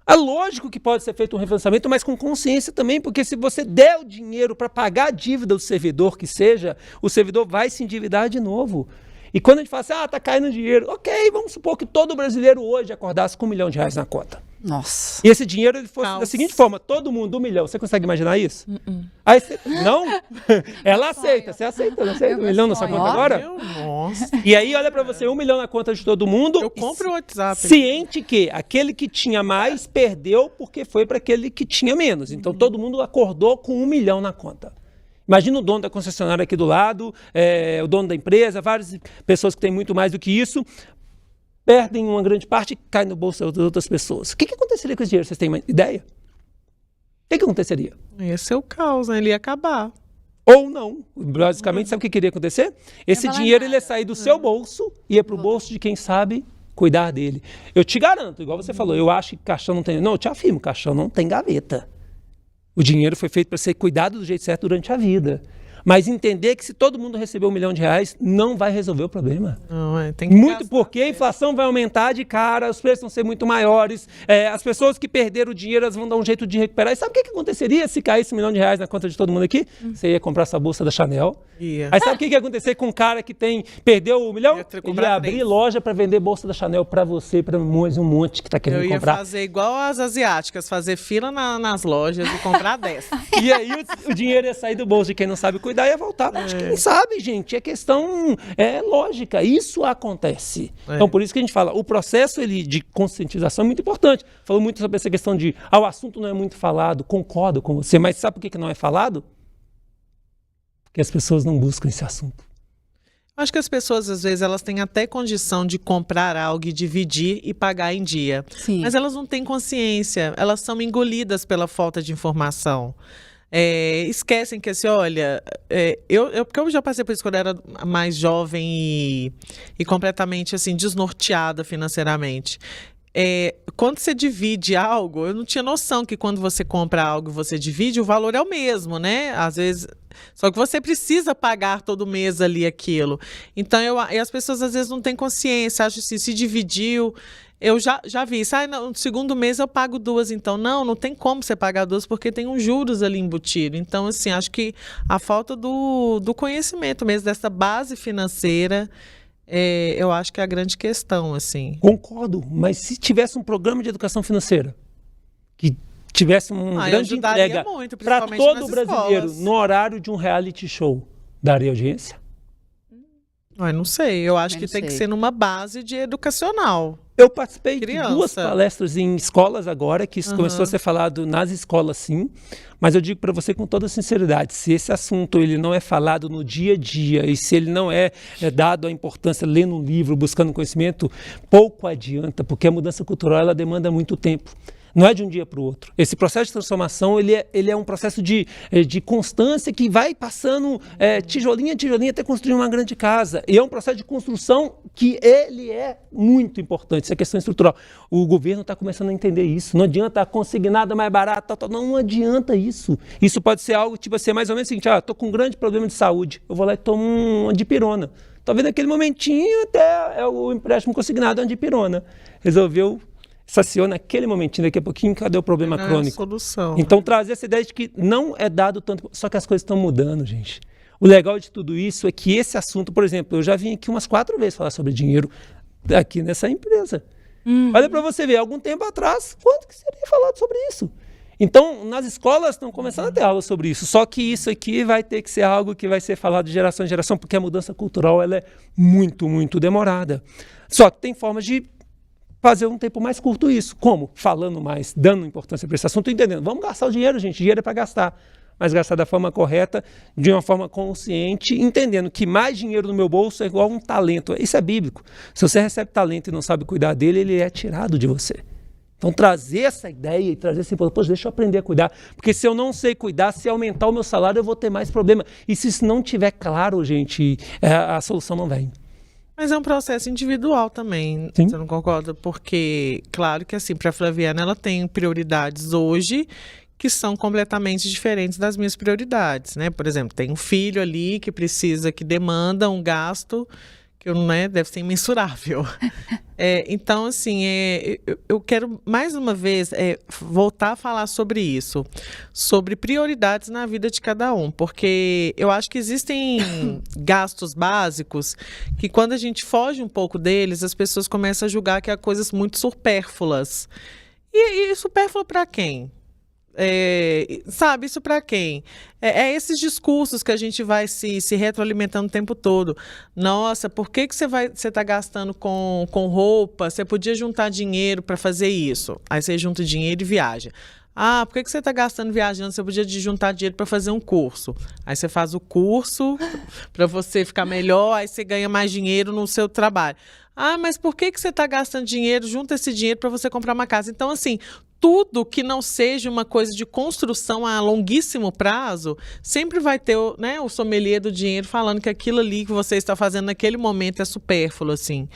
É lógico que pode ser feito um refinanciamento, mas com consciência também, porque se você der o dinheiro para pagar a dívida do servidor que seja, o servidor vai se endividar de novo. E quando a gente fala assim, tá caindo dinheiro, ok, vamos supor que todo brasileiro hoje acordasse com R$1 milhão na conta. Nossa. E esse dinheiro ele fosse da seguinte forma: todo mundo 1 milhão. Você consegue imaginar isso? Aí você, não? Ela aceita. Você aceita? Não aceita 1 milhão na sua conta agora? Nossa. E aí, olha pra você: 1 milhão na conta de todo mundo. Eu compro o WhatsApp. Ciente que aquele que tinha mais perdeu porque foi para aquele que tinha menos. Então, todo mundo acordou com 1 milhão na conta. Imagina o dono da concessionária aqui do lado, o dono da empresa, várias pessoas que têm muito mais do que isso, perdem uma grande parte e cai no bolso das outras pessoas. O que aconteceria com esse dinheiro? Vocês têm uma ideia? O que aconteceria? Ia ser o caos, né? Ele ia acabar. Ou não. Basicamente, sabe o que iria acontecer? Esse dinheiro ele ia sair do seu bolso e ia para o bolso de quem sabe cuidar dele. Eu te garanto, igual você falou, eu acho que caixão não tem... Não, eu te afirmo, caixão não tem gaveta. O dinheiro foi feito para ser cuidado do jeito certo durante a vida. Mas entender que se todo mundo receber R$1 milhão não vai resolver o problema. Não, tem que muito porque a inflação vai aumentar de cara, os preços vão ser muito maiores, as pessoas que perderam o dinheiro elas vão dar um jeito de recuperar. E sabe o que aconteceria se caísse R$1 milhão na conta de todo mundo aqui? Você ia comprar essa bolsa da Chanel. Aí sabe o que ia acontecer com um cara que perdeu o 1 milhão? Ele ia abrir loja para vender bolsa da Chanel para você, para um monte que está querendo comprar. Eu ia fazer igual as asiáticas, fazer fila nas lojas e comprar 10. E aí o dinheiro ia sair do bolso de quem não sabe cuidar e ia voltar para quem sabe, gente. É questão lógica. Isso acontece. Então, por isso que a gente fala, o processo de conscientização é muito importante. Falou muito sobre essa questão de o assunto não é muito falado. Concordo com você, mas sabe por que não é falado? Porque as pessoas não buscam esse assunto. Acho que as pessoas, às vezes, elas têm até condição de comprar algo e dividir e pagar em dia. Sim. Mas elas não têm consciência. Elas são engolidas pela falta de informação. Esquecem que, assim, olha, porque eu já passei por isso quando eu era mais jovem e completamente, assim, desnorteada financeiramente. Quando você divide algo, eu não tinha noção que quando você compra algo e você divide, o valor é o mesmo, né? Às vezes, só que você precisa pagar todo mês ali aquilo. Então, e as pessoas às vezes não têm consciência, acham assim, se dividiu. Eu já vi isso, no segundo mês eu pago 2, então não tem como você pagar 2 porque tem uns juros ali embutido. Então, assim, acho que a falta do conhecimento mesmo, dessa base financeira, eu acho que é a grande questão, assim. Concordo, mas se tivesse um programa de educação financeira que tivesse uma grande entrega para todo brasileiro no horário de um reality show, daria audiência? Não sei, eu acho que tem que ser numa base de educacional. Eu participei de 2 palestras em escolas agora, que isso começou a ser falado nas escolas, sim. Mas eu digo para você com toda sinceridade, se esse assunto ele não é falado no dia a dia e se ele não é dado a importância lendo um livro, buscando conhecimento, pouco adianta, porque a mudança cultural ela demanda muito tempo. Não é de um dia para o outro. Esse processo de transformação ele é um processo de constância que vai passando tijolinho a tijolinho até construir uma grande casa. E é um processo de construção que ele é muito importante. Isso é questão estrutural. O governo está começando a entender isso. Não adianta conseguir nada mais barato. Não adianta isso. Isso pode ser algo tipo assim, mais ou menos o seguinte, estou com um grande problema de saúde. Eu vou lá e tomo uma dipirona. Talvez naquele momentinho até o empréstimo consignado é uma dipirona. Resolveu saciou naquele momentinho, daqui a pouquinho, cadê o problema crônico? Solução. Então, trazer essa ideia de que não é dado tanto... Só que as coisas estão mudando, gente. O legal de tudo isso é que esse assunto, por exemplo, eu já vim aqui umas 4 vezes falar sobre dinheiro aqui nessa empresa. Olha para você ver, algum tempo atrás, quanto que seria falado sobre isso? Então, nas escolas estão começando a ter aula sobre isso. Só que isso aqui vai ter que ser algo que vai ser falado de geração em geração, porque a mudança cultural ela é muito, muito demorada. Só que tem formas de fazer um tempo mais curto isso. Como? Falando mais, dando importância para esse assunto, entendendo. Vamos gastar o dinheiro, gente. Dinheiro é para gastar. Mas gastar da forma correta, de uma forma consciente, entendendo que mais dinheiro no meu bolso é igual a um talento. Isso é bíblico. Se você recebe talento e não sabe cuidar dele, ele é tirado de você. Então, trazer essa ideia e trazer esse poxa, deixa eu aprender a cuidar. Porque se eu não sei cuidar, se aumentar o meu salário, eu vou ter mais problema. E se isso não estiver claro, gente, a solução não vem. Mas é um processo individual também, Sim. Você não concorda? Porque, claro que assim, para a Flaviana, ela tem prioridades hoje que são completamente diferentes das minhas prioridades, né? Por exemplo, tem um filho ali que demanda um gasto que deve ser imensurável. Então, assim, eu quero mais uma vez voltar a falar sobre isso, sobre prioridades na vida de cada um, porque eu acho que existem gastos básicos que quando a gente foge um pouco deles, as pessoas começam a julgar que há coisas muito supérfluas. E supérfluo para quem? Sabe, isso para quem? Esses discursos que a gente vai se retroalimentando o tempo todo. Nossa, por que você tá gastando com roupa? Você podia juntar dinheiro para fazer isso. Aí você junta dinheiro e viaja. Ah, por que você está gastando viajando? Você podia juntar dinheiro para fazer um curso. Aí você faz o curso para você ficar melhor, aí você ganha mais dinheiro no seu trabalho. Ah, mas por que você está gastando dinheiro? Junta esse dinheiro para você comprar uma casa. Então, assim, tudo que não seja uma coisa de construção a longuíssimo prazo, sempre vai ter o sommelier do dinheiro falando que aquilo ali que você está fazendo naquele momento é supérfluo, assim.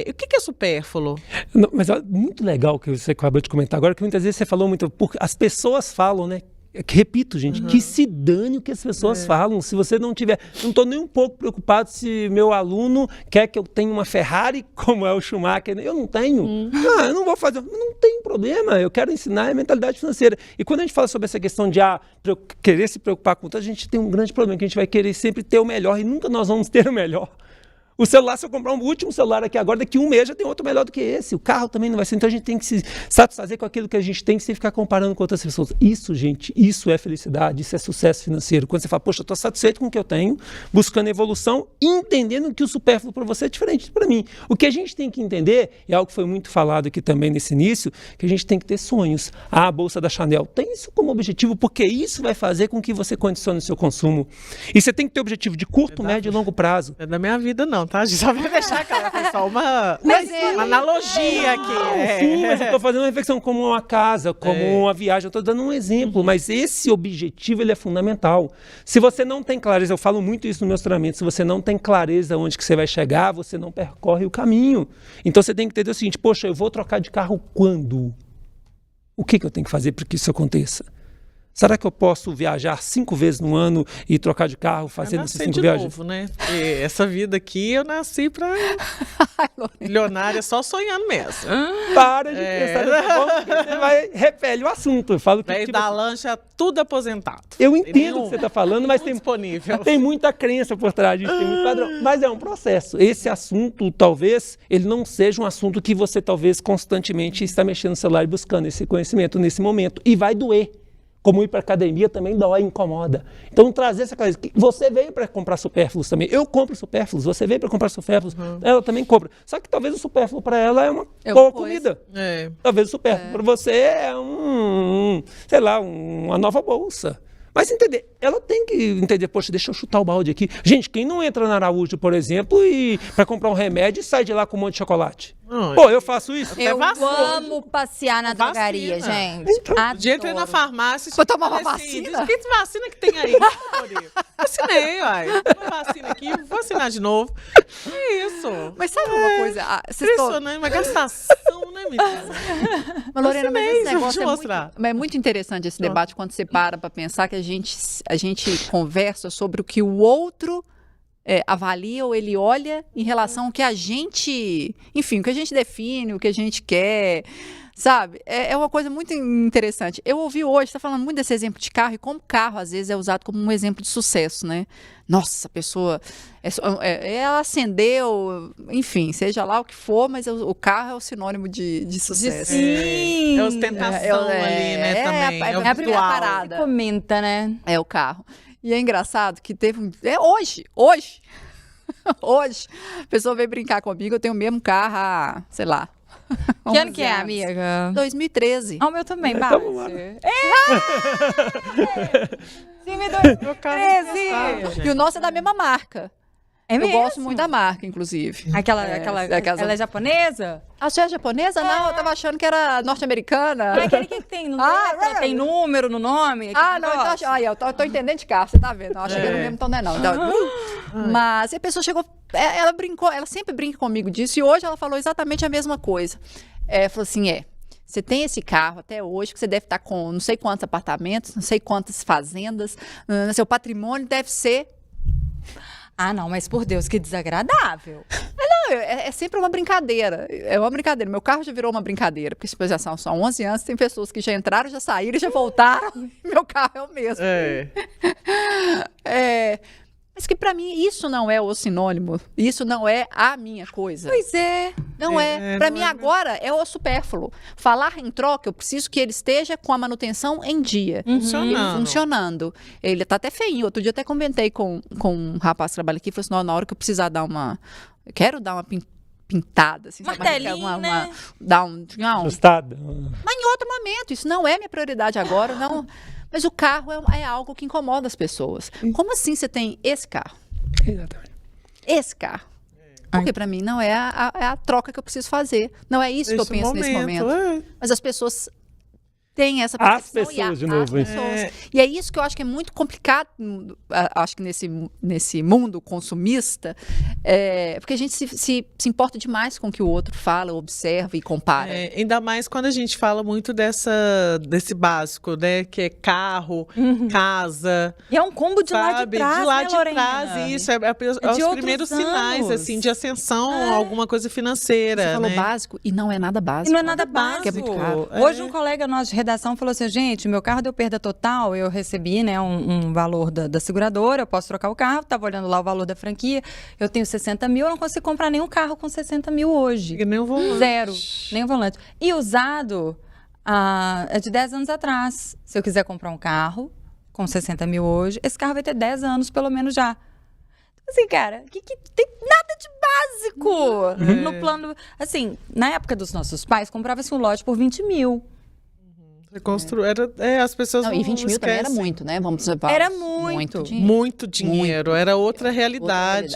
O que é supérfluo? Não, mas é muito legal o que você acabou de comentar agora, que muitas vezes você falou muito, porque as pessoas falam, né? Repito, gente, que se dane o que as pessoas falam. Se você não tiver... Não estou nem um pouco preocupado se meu aluno quer que eu tenha uma Ferrari, como é o Schumacher. Eu não tenho. Eu não vou fazer. Não tem problema. Eu quero ensinar a mentalidade financeira. E quando a gente fala sobre essa questão de querer se preocupar com tudo, a gente tem um grande problema, que a gente vai querer sempre ter o melhor e nunca nós vamos ter o melhor. O celular, se eu comprar um último celular aqui agora, daqui a um mês já tem outro melhor do que esse. O carro também não vai ser. Então a gente tem que se satisfazer com aquilo que a gente tem sem ficar comparando com outras pessoas. Isso, gente, isso é felicidade, isso é sucesso financeiro. Quando você fala, poxa, eu estou satisfeito com o que eu tenho, buscando evolução, entendendo que o supérfluo para você é diferente para mim. O que a gente tem que entender, e algo que foi muito falado aqui também nesse início, que a gente tem que ter sonhos. A bolsa da Chanel tem isso como objetivo, porque isso vai fazer com que você condicione o seu consumo. E você tem que ter objetivo de curto, médio e longo prazo. É da minha vida, não. Tá? Só vai deixar, cara, foi só uma analogia aqui. Sim, mas eu estou fazendo uma reflexão como uma casa, como uma viagem, eu estou dando um exemplo, mas esse objetivo ele é fundamental. Se você não tem clareza, eu falo muito isso nos meus treinamentos, se você não tem clareza onde que você vai chegar, você não percorre o caminho. Então você tem que entender o seguinte, poxa, eu vou trocar de carro quando? O que eu tenho que fazer para que isso aconteça? Será que eu posso viajar 5 vezes no ano e trocar de carro fazendo essas 5 viagens? Novo, né? Porque essa vida aqui eu nasci para milionária só sonhando mesmo. Para de pensar dessa forma, porque você repele o assunto. Eu falo que tipo, da lancha, tudo aposentado. Eu entendo o que você está falando, mas tem muita crença por trás disso, tem muito padrão. Mas é um processo. Esse assunto, talvez, ele não seja um assunto que você talvez constantemente está mexendo no celular e buscando esse conhecimento nesse momento. E vai doer. Como ir para a academia também dói, incomoda. Então, trazer essa coisa. Você veio para comprar supérfluos também. Eu compro supérfluos. Você veio para comprar supérfluos. Ela também compra. Só que talvez o supérfluo para ela é uma boa comida. Talvez o supérfluo para você é uma nova bolsa. Mas entender, ela tem que entender, poxa, deixa eu chutar o balde aqui. Gente, quem não entra na Araújo, por exemplo, e para comprar um remédio e sai de lá com um monte de chocolate? Pô, eu faço isso. Eu amo passear na drogaria, gente. Então, dia entrei na farmácia. Vou tomar uma vacina? Que vacina que tem aí? Vacinei, uai. Uma vacina aqui, vou vacinar de novo. É isso. Mas sabe uma coisa? Impressionante, uma gastação, né, menina? Mas, Lorena, mas esse negócio é muito interessante esse debate quando você para pensar que a gente conversa sobre o que o outro avalia ou ele olha em relação ao que a gente, enfim, o que a gente define, o que a gente quer, sabe? É uma coisa muito interessante. Eu ouvi hoje, está falando muito desse exemplo de carro e como carro às vezes é usado como um exemplo de sucesso, né? Nossa, a pessoa, ela acendeu, enfim, seja lá o que for, mas o carro é o sinônimo de sucesso. Sim! É ostentação ali, né, também. É a primeira parada. Você comenta, né? É o carro. E é engraçado que teve hoje, a pessoa veio brincar comigo, eu tenho o mesmo carro há, sei lá. Que ano que é, amiga? 2013. O meu também, Sim, 2013! E o nosso é da mesma marca. É mesmo? Eu gosto muito da marca, inclusive. Ela é japonesa? A sua é japonesa? Não, eu tava achando que era norte-americana. Aquele que tem, tem número no nome? Não, então, eu tô entendendo de carro, você tá vendo? Não, cheguei no mesmo tom, não é não. Mas a pessoa chegou, ela brincou, ela sempre brinca comigo disso, e hoje ela falou exatamente a mesma coisa. Falou assim, você tem esse carro até hoje, que você deve estar com não sei quantos apartamentos, não sei quantas fazendas, seu patrimônio deve ser... Ah, não, mas por Deus, que desagradável. É sempre uma brincadeira. É uma brincadeira. Meu carro já virou uma brincadeira, porque tipo, já são 11 anos, tem pessoas que já entraram, já saíram, já voltaram. Meu carro é o mesmo. Mas que para mim isso não é o sinônimo, isso não é a minha coisa. Pois é. Não é. Para mim agora é o supérfluo. Falar em troca, eu preciso que ele esteja com a manutenção em dia. Funcionando. Ele tá até feinho. Outro dia até comentei com um rapaz que trabalha aqui, falou assim, na hora que eu precisar dar uma... Eu quero dar uma pintada. Assim, martelinho, né? Dar um... Ajustado. Mas em outro momento. Isso não é minha prioridade agora, não... Mas o carro é algo que incomoda as pessoas. Como assim você tem esse carro? Exatamente. Esse carro. Porque para mim não é a troca que eu preciso fazer. Não é isso que eu penso nesse momento. Mas as pessoas têm essa percepção. As pessoas, de novo. E é isso que eu acho que é muito complicado, acho que nesse mundo consumista, porque a gente se importa demais com o que o outro fala, observa e compara. Ainda mais quando a gente fala muito desse básico, né? Que é carro, casa. E é um combo de lá de trás, de lá né, de Lorena? trás, isso. É os primeiros sinais, assim, de ascensão, alguma coisa financeira. Você falou né? básico e não é nada básico. E não é nada básico. Que é muito caro. Hoje um colega nosso de redação falou assim, gente, meu carro deu perda total, eu recebi, né, um valor da seguradora, eu posso trocar o carro, estava olhando lá o valor da franquia, eu tenho 60 mil, eu não consigo comprar nenhum carro com 60 mil hoje. E nem o volante. Zero, nem o volante. E usado é de 10 anos atrás. Se eu quiser comprar um carro com 60 mil hoje, esse carro vai ter 10 anos pelo menos já. Assim, cara, que tem nada de básico no plano. Assim, na época dos nossos pais, comprava-se um lote por 20 mil. As pessoas não, não e 20 mil também era muito, né? Era muito. Muito dinheiro. Era outra realidade.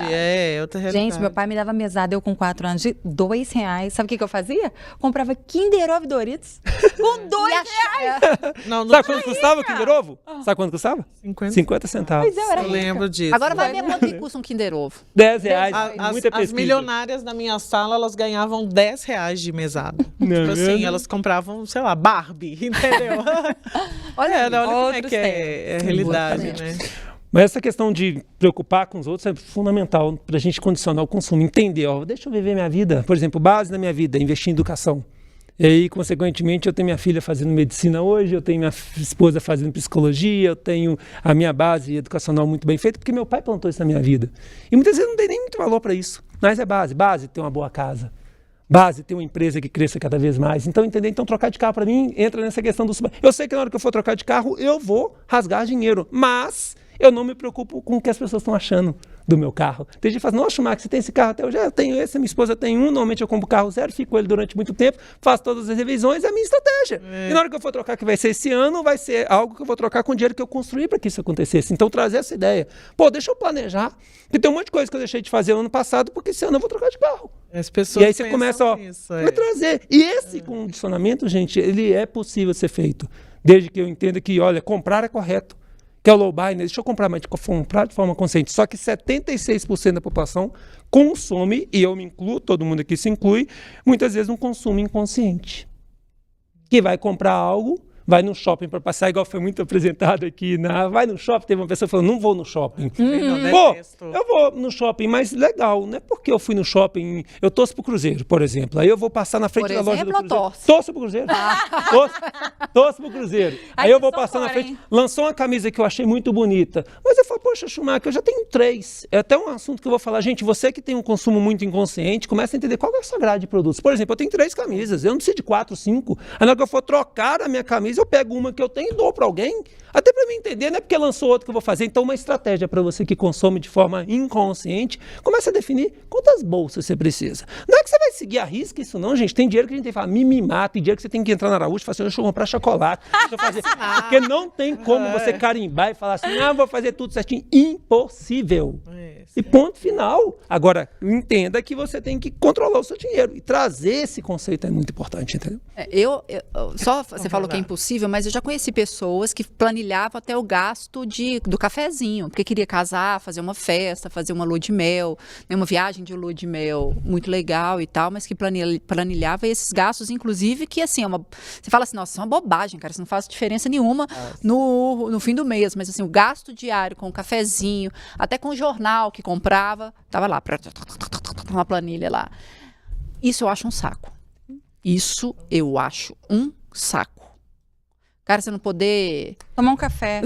Outra realidade. Gente, meu pai me dava mesada, eu com 4 anos, de R$2. Sabe o que eu fazia? Comprava Kinder Ovo Doritos com R$2. Sabe quanto custava o Kinder Ovo? Sabe quanto custava? 50 centavos. Eu lembro disso. Agora vai ver quanto que custa um Kinder Ovo. R$10. As milionárias da minha sala, elas ganhavam R$10 de mesada. Tipo assim, elas compravam, sei lá, Barbie, entendeu? Olha como é que é a realidade, né? Mas essa questão de preocupar com os outros é fundamental para a gente condicionar o consumo, entender, deixa eu viver minha vida, por exemplo, base da minha vida, investir em educação. E aí, consequentemente, eu tenho minha filha fazendo medicina hoje, eu tenho minha esposa fazendo psicologia, eu tenho a minha base educacional muito bem feita, porque meu pai plantou isso na minha vida. E muitas vezes não tem nem muito valor para isso, mas é base. Base, ter uma boa casa. Base, ter uma empresa que cresça cada vez mais. Então, entender? Então, trocar de carro para mim entra nessa questão do... Eu sei que na hora que eu for trocar de carro, eu vou rasgar dinheiro, mas eu não me preocupo com o que as pessoas estão achando do meu carro. Tem gente que fala, nossa, Schumacher, você tem esse carro até hoje? Eu tenho esse, minha esposa tem um, normalmente eu compro carro zero, fico com ele durante muito tempo, faço todas as revisões, é a minha estratégia. E na hora que eu for trocar, que vai ser esse ano, vai ser algo que eu vou trocar com o dinheiro que eu construí para que isso acontecesse. Então, trazer essa ideia. Deixa eu planejar, porque tem um monte de coisa que eu deixei de fazer no ano passado, porque esse ano eu vou trocar de carro. As pessoas e aí você começa, vai trazer. E esse condicionamento, gente, ele é possível ser feito. Desde que eu entenda que, olha, comprar é correto. Que é o low buy, né? Deixa eu comprar, mas comprar de forma consciente. Só que 76% da população consome, e eu me incluo, todo mundo aqui se inclui, muitas vezes um consumo inconsciente. Que vai comprar algo, vai no shopping para passear, igual foi muito apresentado aqui. Vai no shopping, teve uma pessoa falando, não vou no shopping. Eu vou no shopping, mas legal, não é porque eu fui no shopping, eu torço pro Cruzeiro, por exemplo. Aí eu vou passar na frente da loja do Cruzeiro. Torço pro Cruzeiro. Torço pro Cruzeiro. Aí eu vou passar na frente, lançou uma camisa que eu achei muito bonita. Mas eu falo, poxa, Schumacher, eu já tenho 3. É até um assunto que eu vou falar, gente, você que tem um consumo muito inconsciente, começa a entender qual é a sua grade de produtos. Por exemplo, eu tenho 3 camisas, eu não preciso de 4, 5. Aí na hora que eu for trocar a minha camisa, eu pego uma que eu tenho e dou para alguém, até para mim entender, não é porque lançou outra que eu vou fazer. Então, uma estratégia para você que consome de forma inconsciente, começa a definir quantas bolsas você precisa. Não é que você vai seguir a risca isso não, gente. Tem dinheiro que a gente tem que falar, mimimar, tem dinheiro que você tem que entrar na Araújo e falar assim, deixa eu comprar chocolate, deixa eu fazer. Porque não tem como você carimbar e falar assim, vou fazer tudo certinho. Impossível. E ponto final. Agora, entenda que você tem que controlar o seu dinheiro e trazer esse conceito é muito importante, entendeu? Você falou que é impossível, mas eu já conheci pessoas que planilhavam até o gasto do cafezinho, porque queria casar, fazer uma festa, fazer uma lua de mel, né, uma viagem de lua de mel muito legal e tal, mas que planilhava esses gastos, inclusive, que assim, você fala assim, nossa, isso é uma bobagem, cara, isso não faz diferença nenhuma no fim do mês, mas assim, o gasto diário com o cafezinho, até com o jornal que comprava, tava lá, uma planilha lá. Isso eu acho um saco. Isso eu acho um saco. Cara, você não poder tomar um café.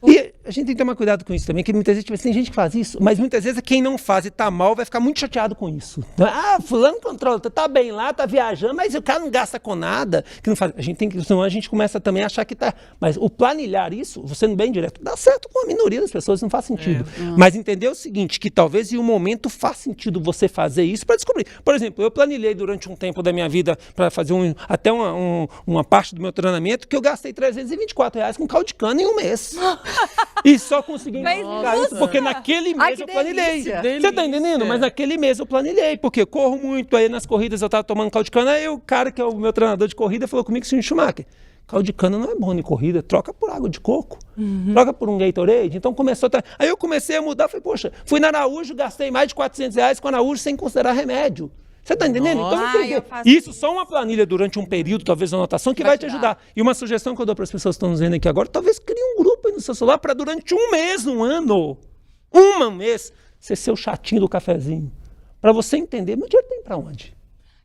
E a gente tem que tomar cuidado com isso também, que muitas vezes tipo, tem gente que faz isso, mas muitas vezes quem não faz e tá mal vai ficar muito chateado com isso. Ah, fulano controla, tá bem lá, tá viajando, mas o cara não gasta com nada, que não faz. A gente tem que, senão a gente começa também a achar que tá. Mas o planilhar isso, você não bem direto, dá certo com a minoria das pessoas, não faz sentido. Mas entender o seguinte, que talvez em um momento faz sentido você fazer isso para descobrir. Por exemplo, eu planilhei durante um tempo da minha vida para fazer até uma parte do meu treinamento que eu gastei R$324 com caldo de cana em um mês. E só consegui isso porque naquele mês eu planilhei. Você tá entendendo? Mas naquele mês eu planilhei, porque eu corro muito, aí nas corridas eu tava tomando caldo de cana, aí o cara que é o meu treinador de corrida falou comigo, senhor Schumacher, caldo de cana não é bom em corrida, troca por água de coco, troca por um Gatorade, então começou a... Aí eu comecei a mudar, falei, poxa, fui na Araújo, gastei mais de R$400 com a Araújo sem considerar remédio. Você tá entendendo? Então, isso só uma planilha durante um período, talvez uma anotação, que vai te ajudar. E uma sugestão que eu dou para as pessoas que estão nos vendo aqui agora, talvez crie um grupo aí no seu celular para durante um mês, um ano, mês, ser seu chatinho do cafezinho. Para você entender, meu dinheiro tem para onde?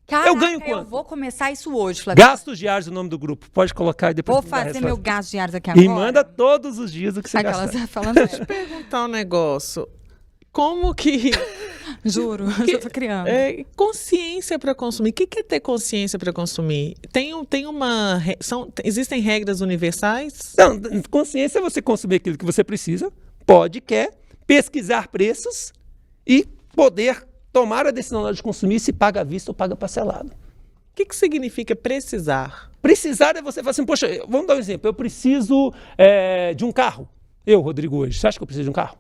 Caraca, eu ganho quanto? Eu vou começar isso hoje, Flavinha. Gastos diários, o nome do grupo. Pode colocar e depois... Vou fazer meu gasto diário aqui agora. E manda todos os dias o que você gastar. Falando Deixa eu perguntar um negócio. Como que... Juro, eu tô criando. Consciência para consumir. O que é ter consciência para consumir? Existem regras universais? Não, consciência é você consumir aquilo que você precisa, quer, pesquisar preços e poder tomar a decisão na hora de consumir se paga à vista ou paga parcelado. O que significa precisar? Precisar é você falar assim, poxa, vamos dar um exemplo, eu preciso de um carro. Eu, Rodrigo, hoje, você acha que eu preciso de um carro?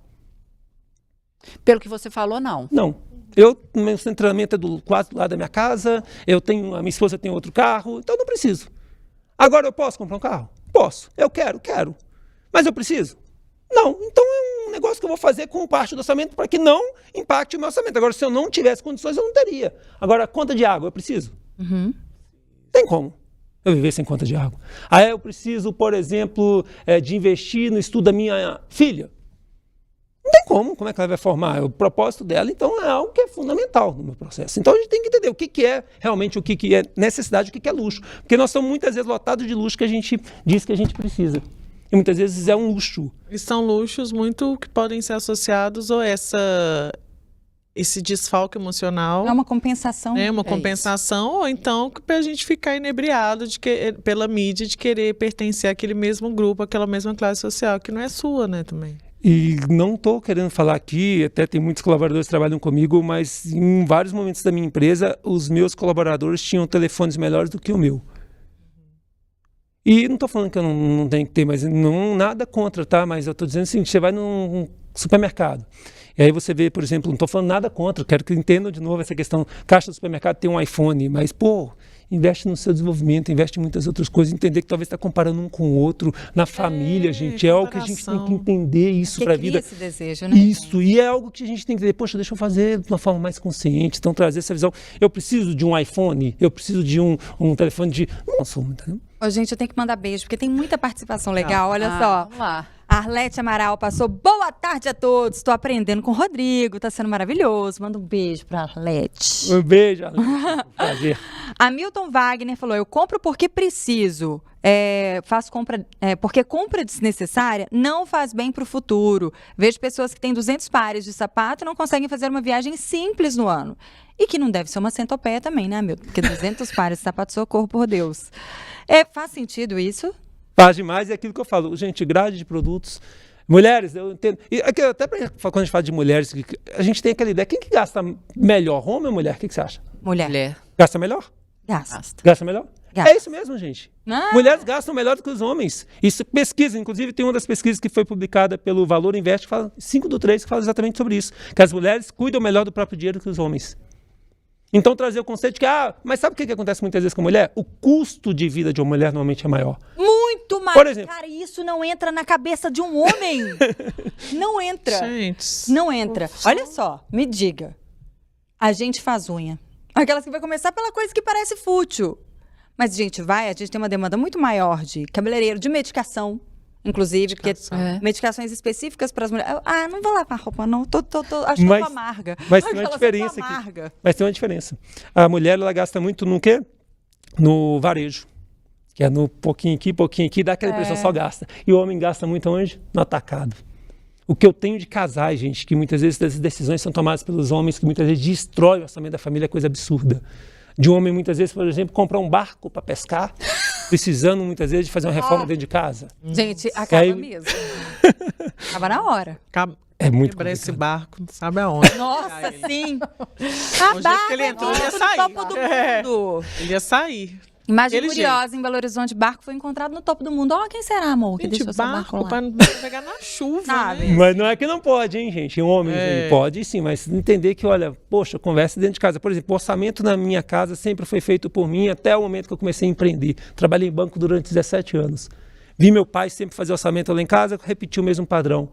Pelo que você falou, não. Não. Meu treinamento é quase do lado da minha casa, a minha esposa tem outro carro, então eu não preciso. Agora eu posso comprar um carro? Posso. Eu quero. Mas eu preciso? Não. Então é um negócio que eu vou fazer com parte do orçamento para que não impacte o meu orçamento. Agora, se eu não tivesse condições, eu não teria. Agora, a conta de água, eu preciso? Tem como eu viver sem conta de água. Aí eu preciso, por exemplo, de investir no estudo da minha filha. Não tem como é que ela vai formar? O propósito dela, então, é algo que é fundamental no meu processo. Então, a gente tem que entender o que é realmente, o que é necessidade, o que é luxo. Porque nós somos muitas vezes lotados de luxo que a gente diz que a gente precisa. E muitas vezes é um luxo. E são luxos muito que podem ser associados ou esse desfalque emocional. É uma compensação. Uma compensação, ou então para a gente ficar inebriado pela mídia de querer pertencer àquele mesmo grupo, àquela mesma classe social, que não é sua, né, também. E não estou querendo falar aqui, até tem muitos colaboradores que trabalham comigo, mas em vários momentos da minha empresa, os meus colaboradores tinham telefones melhores do que o meu. E não estou falando que eu não tenho que ter, mas nada contra, tá? Mas eu estou dizendo o seguinte, você vai num supermercado, e aí você vê, por exemplo, não estou falando nada contra, quero que entendam de novo essa questão, caixa do supermercado tem um iPhone, mas, investe no seu desenvolvimento, investe em muitas outras coisas, entender que talvez está comparando um com o outro, na família, gente, é algo que a gente tem que entender isso para a vida. Esse desejo, né? Isso, e é algo que a gente tem que entender, poxa, deixa eu fazer de uma forma mais consciente, então trazer essa visão, eu preciso de um iPhone, eu preciso de um telefone de... Não consumo, entendeu? Gente, eu tenho que mandar beijo, porque tem muita participação legal, olha só. Vamos lá. Arlete Amaral passou, boa tarde a todos, estou aprendendo com o Rodrigo, está sendo maravilhoso, manda um beijo para Arlete. Um beijo, Arlete, prazer. Hamilton Wagner falou, eu compro porque preciso, faço compra, porque compra desnecessária não faz bem para o futuro. Vejo pessoas que têm 200 pares de sapato e não conseguem fazer uma viagem simples no ano. E que não deve ser uma centopeia também, né, Hamilton? Porque 200 pares de sapato, socorro por Deus. Faz sentido isso? Faz demais, é aquilo que eu falo, gente, grade de produtos. Mulheres, eu entendo. E aqui, até quando a gente fala de mulheres, a gente tem aquela ideia, quem que gasta melhor, homem ou mulher? O que você acha? Mulher. Gasta melhor? Gasta melhor? Gasta. É isso mesmo, gente. Mulheres gastam melhor do que os homens. Isso pesquisa, inclusive tem uma das pesquisas que foi publicada pelo Valor Invest, que fala, 5/3, que fala exatamente sobre isso. Que as mulheres cuidam melhor do próprio dinheiro que os homens. Então trazer o conceito de que, mas sabe o que acontece muitas vezes com a mulher? O custo de vida de uma mulher normalmente é maior. Muito mais. Por exemplo, cara, isso não entra na cabeça de um homem. Não entra. Gente. Não entra. Olha só, me diga. A gente faz unha. Aquelas que vai começar pela coisa que parece fútil. Mas a gente tem uma demanda muito maior de cabeleireiro, de medicação. Inclusive, porque medicações específicas para as mulheres. Não vou lavar roupa, não. Acho que eu tô amarga. Mas tem uma diferença aqui. Mas tem uma diferença. A mulher, ela gasta muito no quê? No varejo. Que é no pouquinho aqui, dá aquela impressão, só gasta. E o homem gasta muito onde? No atacado. O que eu tenho de casais, gente, que muitas vezes as decisões são tomadas pelos homens, que muitas vezes destrói o orçamento da família, é coisa absurda. De um homem, muitas vezes, por exemplo, comprar um barco para pescar, precisando, muitas vezes, de fazer uma reforma dentro de casa. Gente, acaba mesmo. Acaba na hora. É muito Quebrar esse complicado. barco, não sabe aonde. Nossa, sim. O jeito que ele entrou, ele ia sair. No topo do mundo. Ele ia sair. Imagem Aquele curiosa, em Belo Horizonte, barco foi encontrado no topo do mundo. Ó, quem será, amor, que Gente, deixou seu barco lá? para não pegar na chuva, Sabe? né? Mas não é que não pode, hein, gente? Um homem pode sim, mas entender que, olha, poxa, conversa dentro de casa. Por exemplo, o orçamento na minha casa sempre foi feito por mim até o momento que eu comecei a empreender. Trabalhei em banco durante 17 anos. Vi meu pai sempre fazer orçamento lá em casa, repetir o mesmo padrão.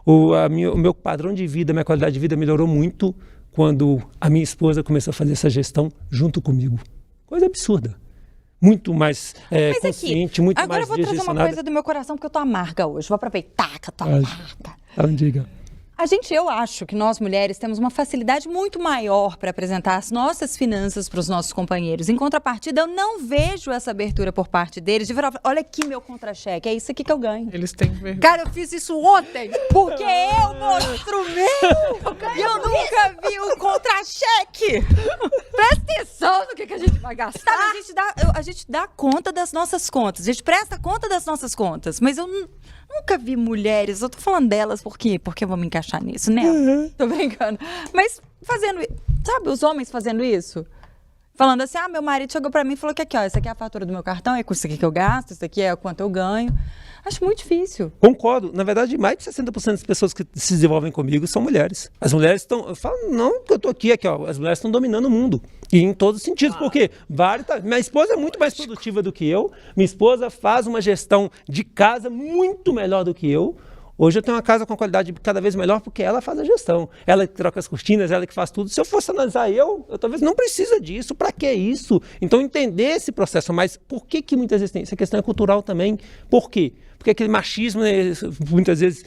O meu padrão de vida, minha qualidade de vida melhorou muito quando a minha esposa começou a fazer essa gestão junto comigo. Coisa absurda. Muito mais consciente, muito agora mais eu vou trazer uma direcionada. coisa do meu coração, porque eu tô amarga hoje. Vou aproveitar que eu tô amarga. Não diga. Eu acho que nós mulheres temos uma facilidade muito maior para apresentar as nossas finanças para os nossos companheiros. Em contrapartida, eu não vejo essa abertura por parte deles de virar, olha aqui meu contra-cheque, é isso aqui que eu ganho. Eles têm vergonha. Cara, eu fiz isso ontem, porque eu mostro o meu e eu nunca vi o contra-cheque. Presta atenção no que a gente vai gastar. A gente dá conta das nossas contas, a gente presta conta das nossas contas, mas eu nunca vi mulheres, eu tô falando delas porque eu vou me encaixar nisso, né? Tô brincando. Mas fazendo, sabe, os homens fazendo isso? Falando assim, meu marido chegou pra mim e falou que aqui, ó, essa aqui é a fatura do meu cartão, é com isso aqui que eu gasto, isso aqui é quanto eu ganho. Acho muito difícil. Concordo. Na verdade, mais de 60% das pessoas que se desenvolvem comigo são mulheres. As mulheres estão... Eu falo, não que eu tô aqui, ó. As mulheres estão dominando o mundo. E em todos os sentidos. Porque minha esposa é muito mais produtiva do que eu. Minha esposa faz uma gestão de casa muito melhor do que eu. Hoje eu tenho uma casa com qualidade cada vez melhor porque ela faz a gestão. Ela que troca as cortinas, ela que faz tudo. Se eu fosse analisar eu talvez não precisa disso. Para que isso? Então entender esse processo. Mas por que muitas vezes tem? Essa questão é cultural também. Por quê? Porque aquele machismo, né, muitas vezes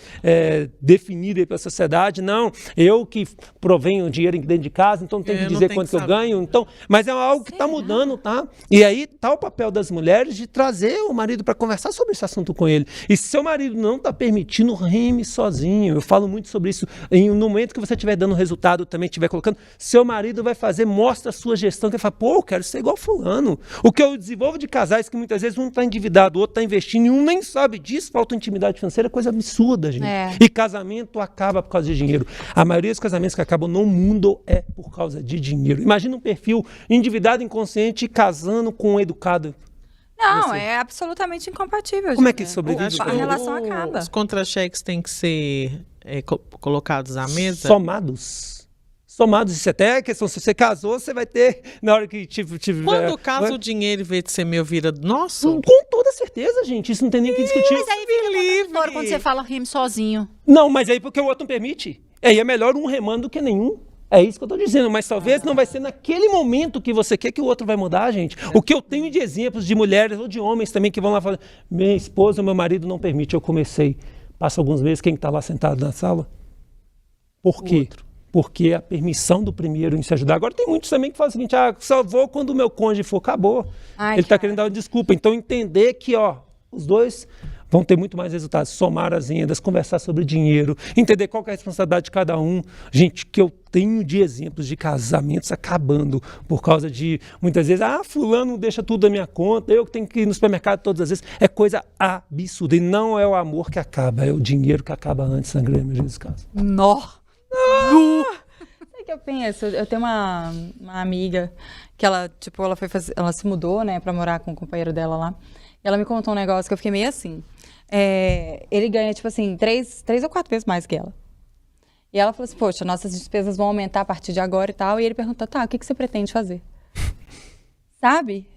definido aí pela sociedade, não, eu que provenho dinheiro dentro de casa, então tenho que dizer quanto que eu ganho. Então, mas é algo que está mudando, tá? E aí está o papel das mulheres de trazer o marido para conversar sobre esse assunto com ele. E se seu marido não está permitindo, reme sozinho. Eu falo muito sobre isso. No momento que você estiver dando resultado, também estiver colocando, seu marido vai fazer, mostra a sua gestão, que ele fala, pô, eu quero ser igual fulano. O que eu desenvolvo de casais que muitas vezes um está endividado, o outro está investindo e um nem sabe disso, falta intimidade financeira, é coisa absurda, gente. E casamento acaba por causa de dinheiro. A maioria dos casamentos que acabam no mundo é por causa de dinheiro. Imagina um perfil endividado, inconsciente, casando com um educado. Não, é absolutamente incompatível. Como é que sobrevive? A relação acaba. Os contra-cheques têm que ser colocados à mesa? Somados, isso até é questão, se você casou, você vai ter, na hora que tiver... Quando casa o dinheiro, em vez de ser meu, vira nosso? Com toda certeza, gente, isso não tem nem o que discutir. Mas aí fica fora quando você fala reme sozinho. Não, mas aí porque o outro não permite. Aí é melhor um remando do que nenhum. É isso que eu tô dizendo, mas talvez não vai ser naquele momento que você quer que o outro vai mudar, gente. O que eu tenho de exemplos de mulheres ou de homens também que vão lá falar, minha esposa, meu marido não permite, eu comecei. Passa alguns meses, quem está lá sentado na sala? Por quê? Porque a permissão do primeiro em se ajudar. Agora tem muitos também que falam o seguinte, só vou quando o meu cônjuge for, acabou. Ele está querendo dar uma desculpa. Então entender que os dois vão ter muito mais resultados. Somar as rendas, conversar sobre dinheiro, entender qual que é a responsabilidade de cada um. Gente, que eu tenho de exemplos de casamentos acabando por causa de, muitas vezes, fulano deixa tudo da minha conta, eu que tenho que ir no supermercado todas as vezes. É coisa absurda. E não é o amor que acaba, é o dinheiro que acaba antes, na grande maioria dos casos. Sabe o que eu penso? Eu tenho uma amiga que ela se mudou, né, pra morar com o companheiro dela lá. E ela me contou um negócio que eu fiquei meio assim. Ele ganha, 3 ou 4 vezes mais que ela. E ela falou assim, poxa, nossas despesas vão aumentar a partir de agora e tal. E ele perguntou, o que você pretende fazer? Sabe?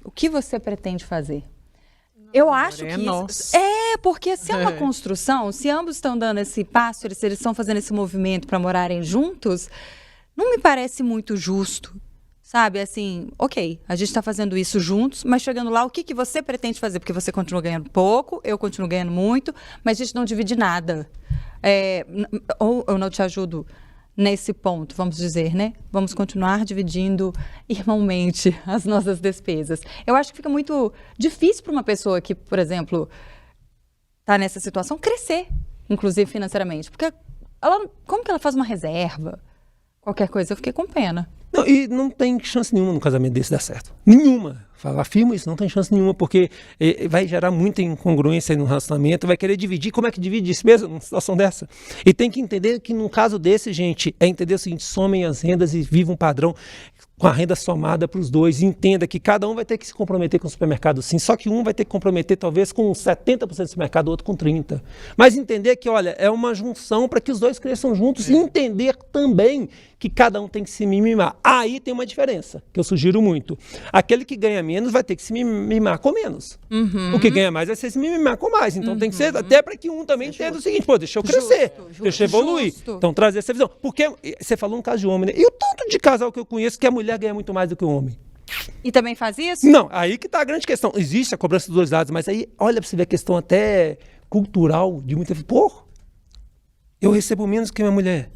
O que você pretende fazer? Eu acho que isso... porque se é uma construção, se ambos estão dando esse passo, se eles estão fazendo esse movimento para morarem juntos, não me parece muito justo, sabe? Assim, ok, a gente está fazendo isso juntos, mas chegando lá, o que você pretende fazer? Porque você continua ganhando pouco, eu continuo ganhando muito, mas a gente não divide nada. Ou eu não te ajudo nesse ponto, vamos dizer, né? Vamos continuar dividindo irmãomente as nossas despesas. Eu acho que fica muito difícil para uma pessoa que, por exemplo, está nessa situação, crescer, inclusive financeiramente. Porque como que ela faz uma reserva? Qualquer coisa, eu fiquei com pena. Não, e não tem chance nenhuma no casamento desse dar certo. Nenhuma. Afirmo isso, não tem chance nenhuma, porque vai gerar muita incongruência no relacionamento, vai querer dividir. Como é que divide isso mesmo numa situação dessa? E tem que entender que num caso desse, gente, é entender o seguinte: somem as rendas e vivam um padrão com a renda somada para os dois. E entenda que cada um vai ter que se comprometer com o supermercado, sim. Só que um vai ter que comprometer talvez com 70% do supermercado, o outro com 30%. Mas entender que, olha, é uma junção para que os dois cresçam juntos. E entender também que cada um tem que se mimar. Aí tem uma diferença, que eu sugiro muito. Aquele que ganha menos vai ter que se mimar com menos. O que ganha mais vai ser se mimar com mais. Então tem que ser até para que um também entenda o seguinte: pô, deixa eu crescer, deixa eu evoluir. Então trazer essa visão. Porque você falou um caso de homem, né? E o tanto de casal que eu conheço que a mulher ganha muito mais do que o homem. E também faz isso? Não, aí que tá a grande questão. Existe a cobrança dos dois lados, mas aí olha para você ver a questão até cultural de muita... Pô, eu recebo menos que minha mulher.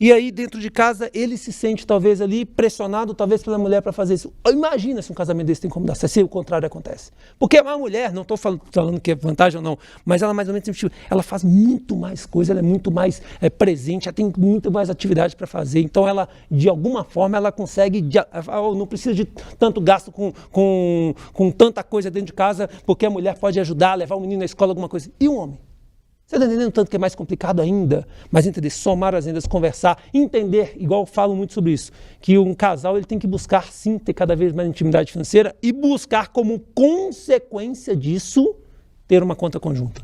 E aí, dentro de casa, ele se sente, talvez, ali, pressionado, talvez, pela mulher para fazer isso. Imagina se um casamento desse tem como dar certo, se o contrário acontece. Porque a mulher, não estou falando que é vantagem ou não, mas ela mais ou menos, ela faz muito mais coisa, ela é muito mais presente, ela tem muito mais atividade para fazer. Então, ela, de alguma forma, ela consegue, não precisa de tanto gasto com tanta coisa dentro de casa, porque a mulher pode ajudar, levar o menino na escola, alguma coisa. E o homem? Você está entendendo tanto que é mais complicado ainda? Mas entender, somar as rendas, conversar, entender, igual eu falo muito sobre isso, que um casal ele tem que buscar sim ter cada vez mais intimidade financeira e buscar como consequência disso ter uma conta conjunta.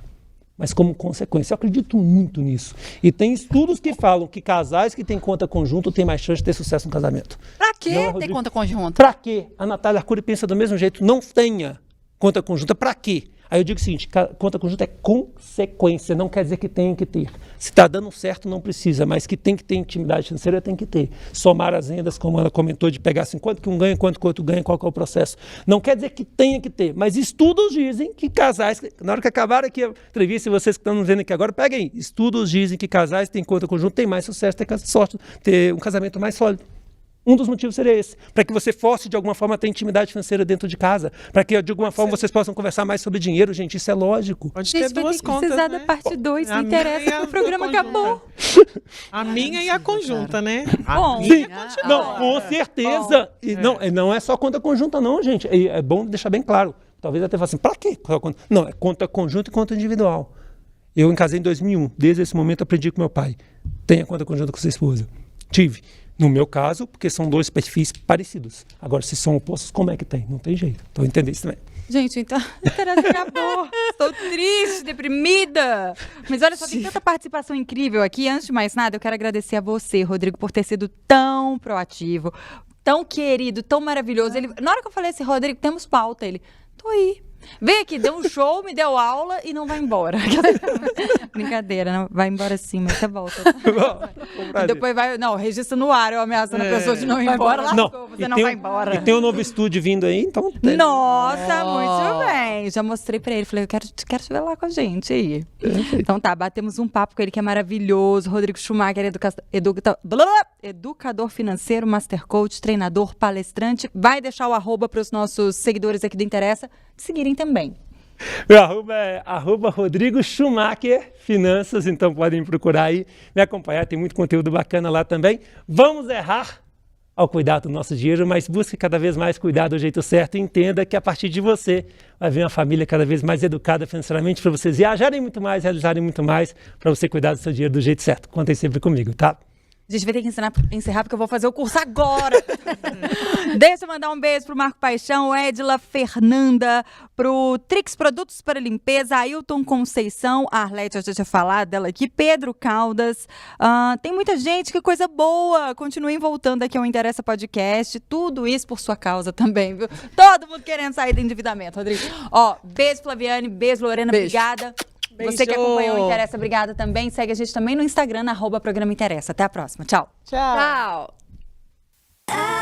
Mas como consequência, eu acredito muito nisso. E tem estudos que falam que casais que têm conta conjunta têm mais chance de ter sucesso no casamento. Pra que ter conta conjunta? Pra quê? A Natália Arcuri pensa do mesmo jeito, não tenha conta conjunta. Pra quê? Aí eu digo o seguinte: conta conjunta é consequência, não quer dizer que tem que ter. Se está dando certo, não precisa, mas que tem que ter intimidade financeira, tem que ter. Somar as rendas, como ela comentou, de pegar assim, quanto que um ganha, quanto que o outro ganha, qual que é o processo. Não quer dizer que tenha que ter, mas estudos dizem que casais, na hora que acabar aqui a entrevista, vocês que estão nos vendo aqui agora, peguem. Estudos dizem que casais que têm conta conjunta têm mais sucesso, ter um casamento mais sólido. Um dos motivos seria esse, para que você fosse, de alguma forma, ter intimidade financeira dentro de casa, para que, de alguma forma, vocês possam conversar mais sobre dinheiro, gente, isso é lógico. Pode ter duas contas, precisar né? da parte 2, não interessa, o programa acabou. A minha e a conjunta, né? Bom, Sim, não, com certeza. E não é só conta conjunta, não, gente. É bom deixar bem claro. Talvez até falar assim, para quê? Não, é conta conjunta e conta individual. Eu casei em 2001, desde esse momento aprendi com meu pai. Tenha conta conjunta com sua esposa. Tive. No meu caso, porque são dois perfis parecidos. Agora, se são opostos, como é que tem? Não tem jeito. Então, entender isso também. Gente, então, a Tereza acabou. Estou triste, deprimida. Mas olha só, tem tanta participação incrível aqui. Antes de mais nada, eu quero agradecer a você, Rodrigo, por ter sido tão proativo, tão querido, tão maravilhoso. Ele, na hora que eu falei assim, Rodrigo, temos pauta, ele, tô aí. Veio aqui, deu um show, me deu aula e não vai embora. Brincadeira, não, vai embora sim, mas você volta. E depois vai, não, registra no ar, eu ameaçando a pessoa de não ir embora, lascou, você não vai embora. E tem um novo estúdio vindo aí, então... Nossa, muito bem. Já mostrei pra ele, falei, eu quero te ver lá com a gente aí. Então tá, batemos um papo com ele que é maravilhoso. Rodrigo Schumacher, educador financeiro, master coach, treinador, palestrante. Vai deixar o arroba para os nossos seguidores aqui do Interessa seguirem também. Meu arroba é @Rodrigo Schumacher Finanças, então podem procurar aí, me acompanhar, tem muito conteúdo bacana lá também. Vamos errar ao cuidar do nosso dinheiro, mas busque cada vez mais cuidar do jeito certo e entenda que a partir de você vai vir uma família cada vez mais educada financeiramente para vocês viajarem muito mais, realizarem muito mais, para você cuidar do seu dinheiro do jeito certo. Contem sempre comigo, tá? A gente vai ter que encerrar porque eu vou fazer o curso agora. Deixa eu mandar um beijo pro Marco Paixão, Edila Fernanda, pro Trix Produtos para Limpeza, Ailton Conceição, a Arlete, eu já tinha falado dela aqui, Pedro Caldas. Tem muita gente, que coisa boa. Continuem voltando aqui ao Interessa Podcast. Tudo isso por sua causa também, viu? Todo mundo querendo sair do endividamento, Rodrigo. Ó, beijo, Flaviane, beijo, Lorena, obrigada. Beijo. Você que acompanhou o Interessa, obrigada também. Segue a gente também no Instagram, @Programa Interessa. Até a próxima. Tchau. Tchau. Tchau.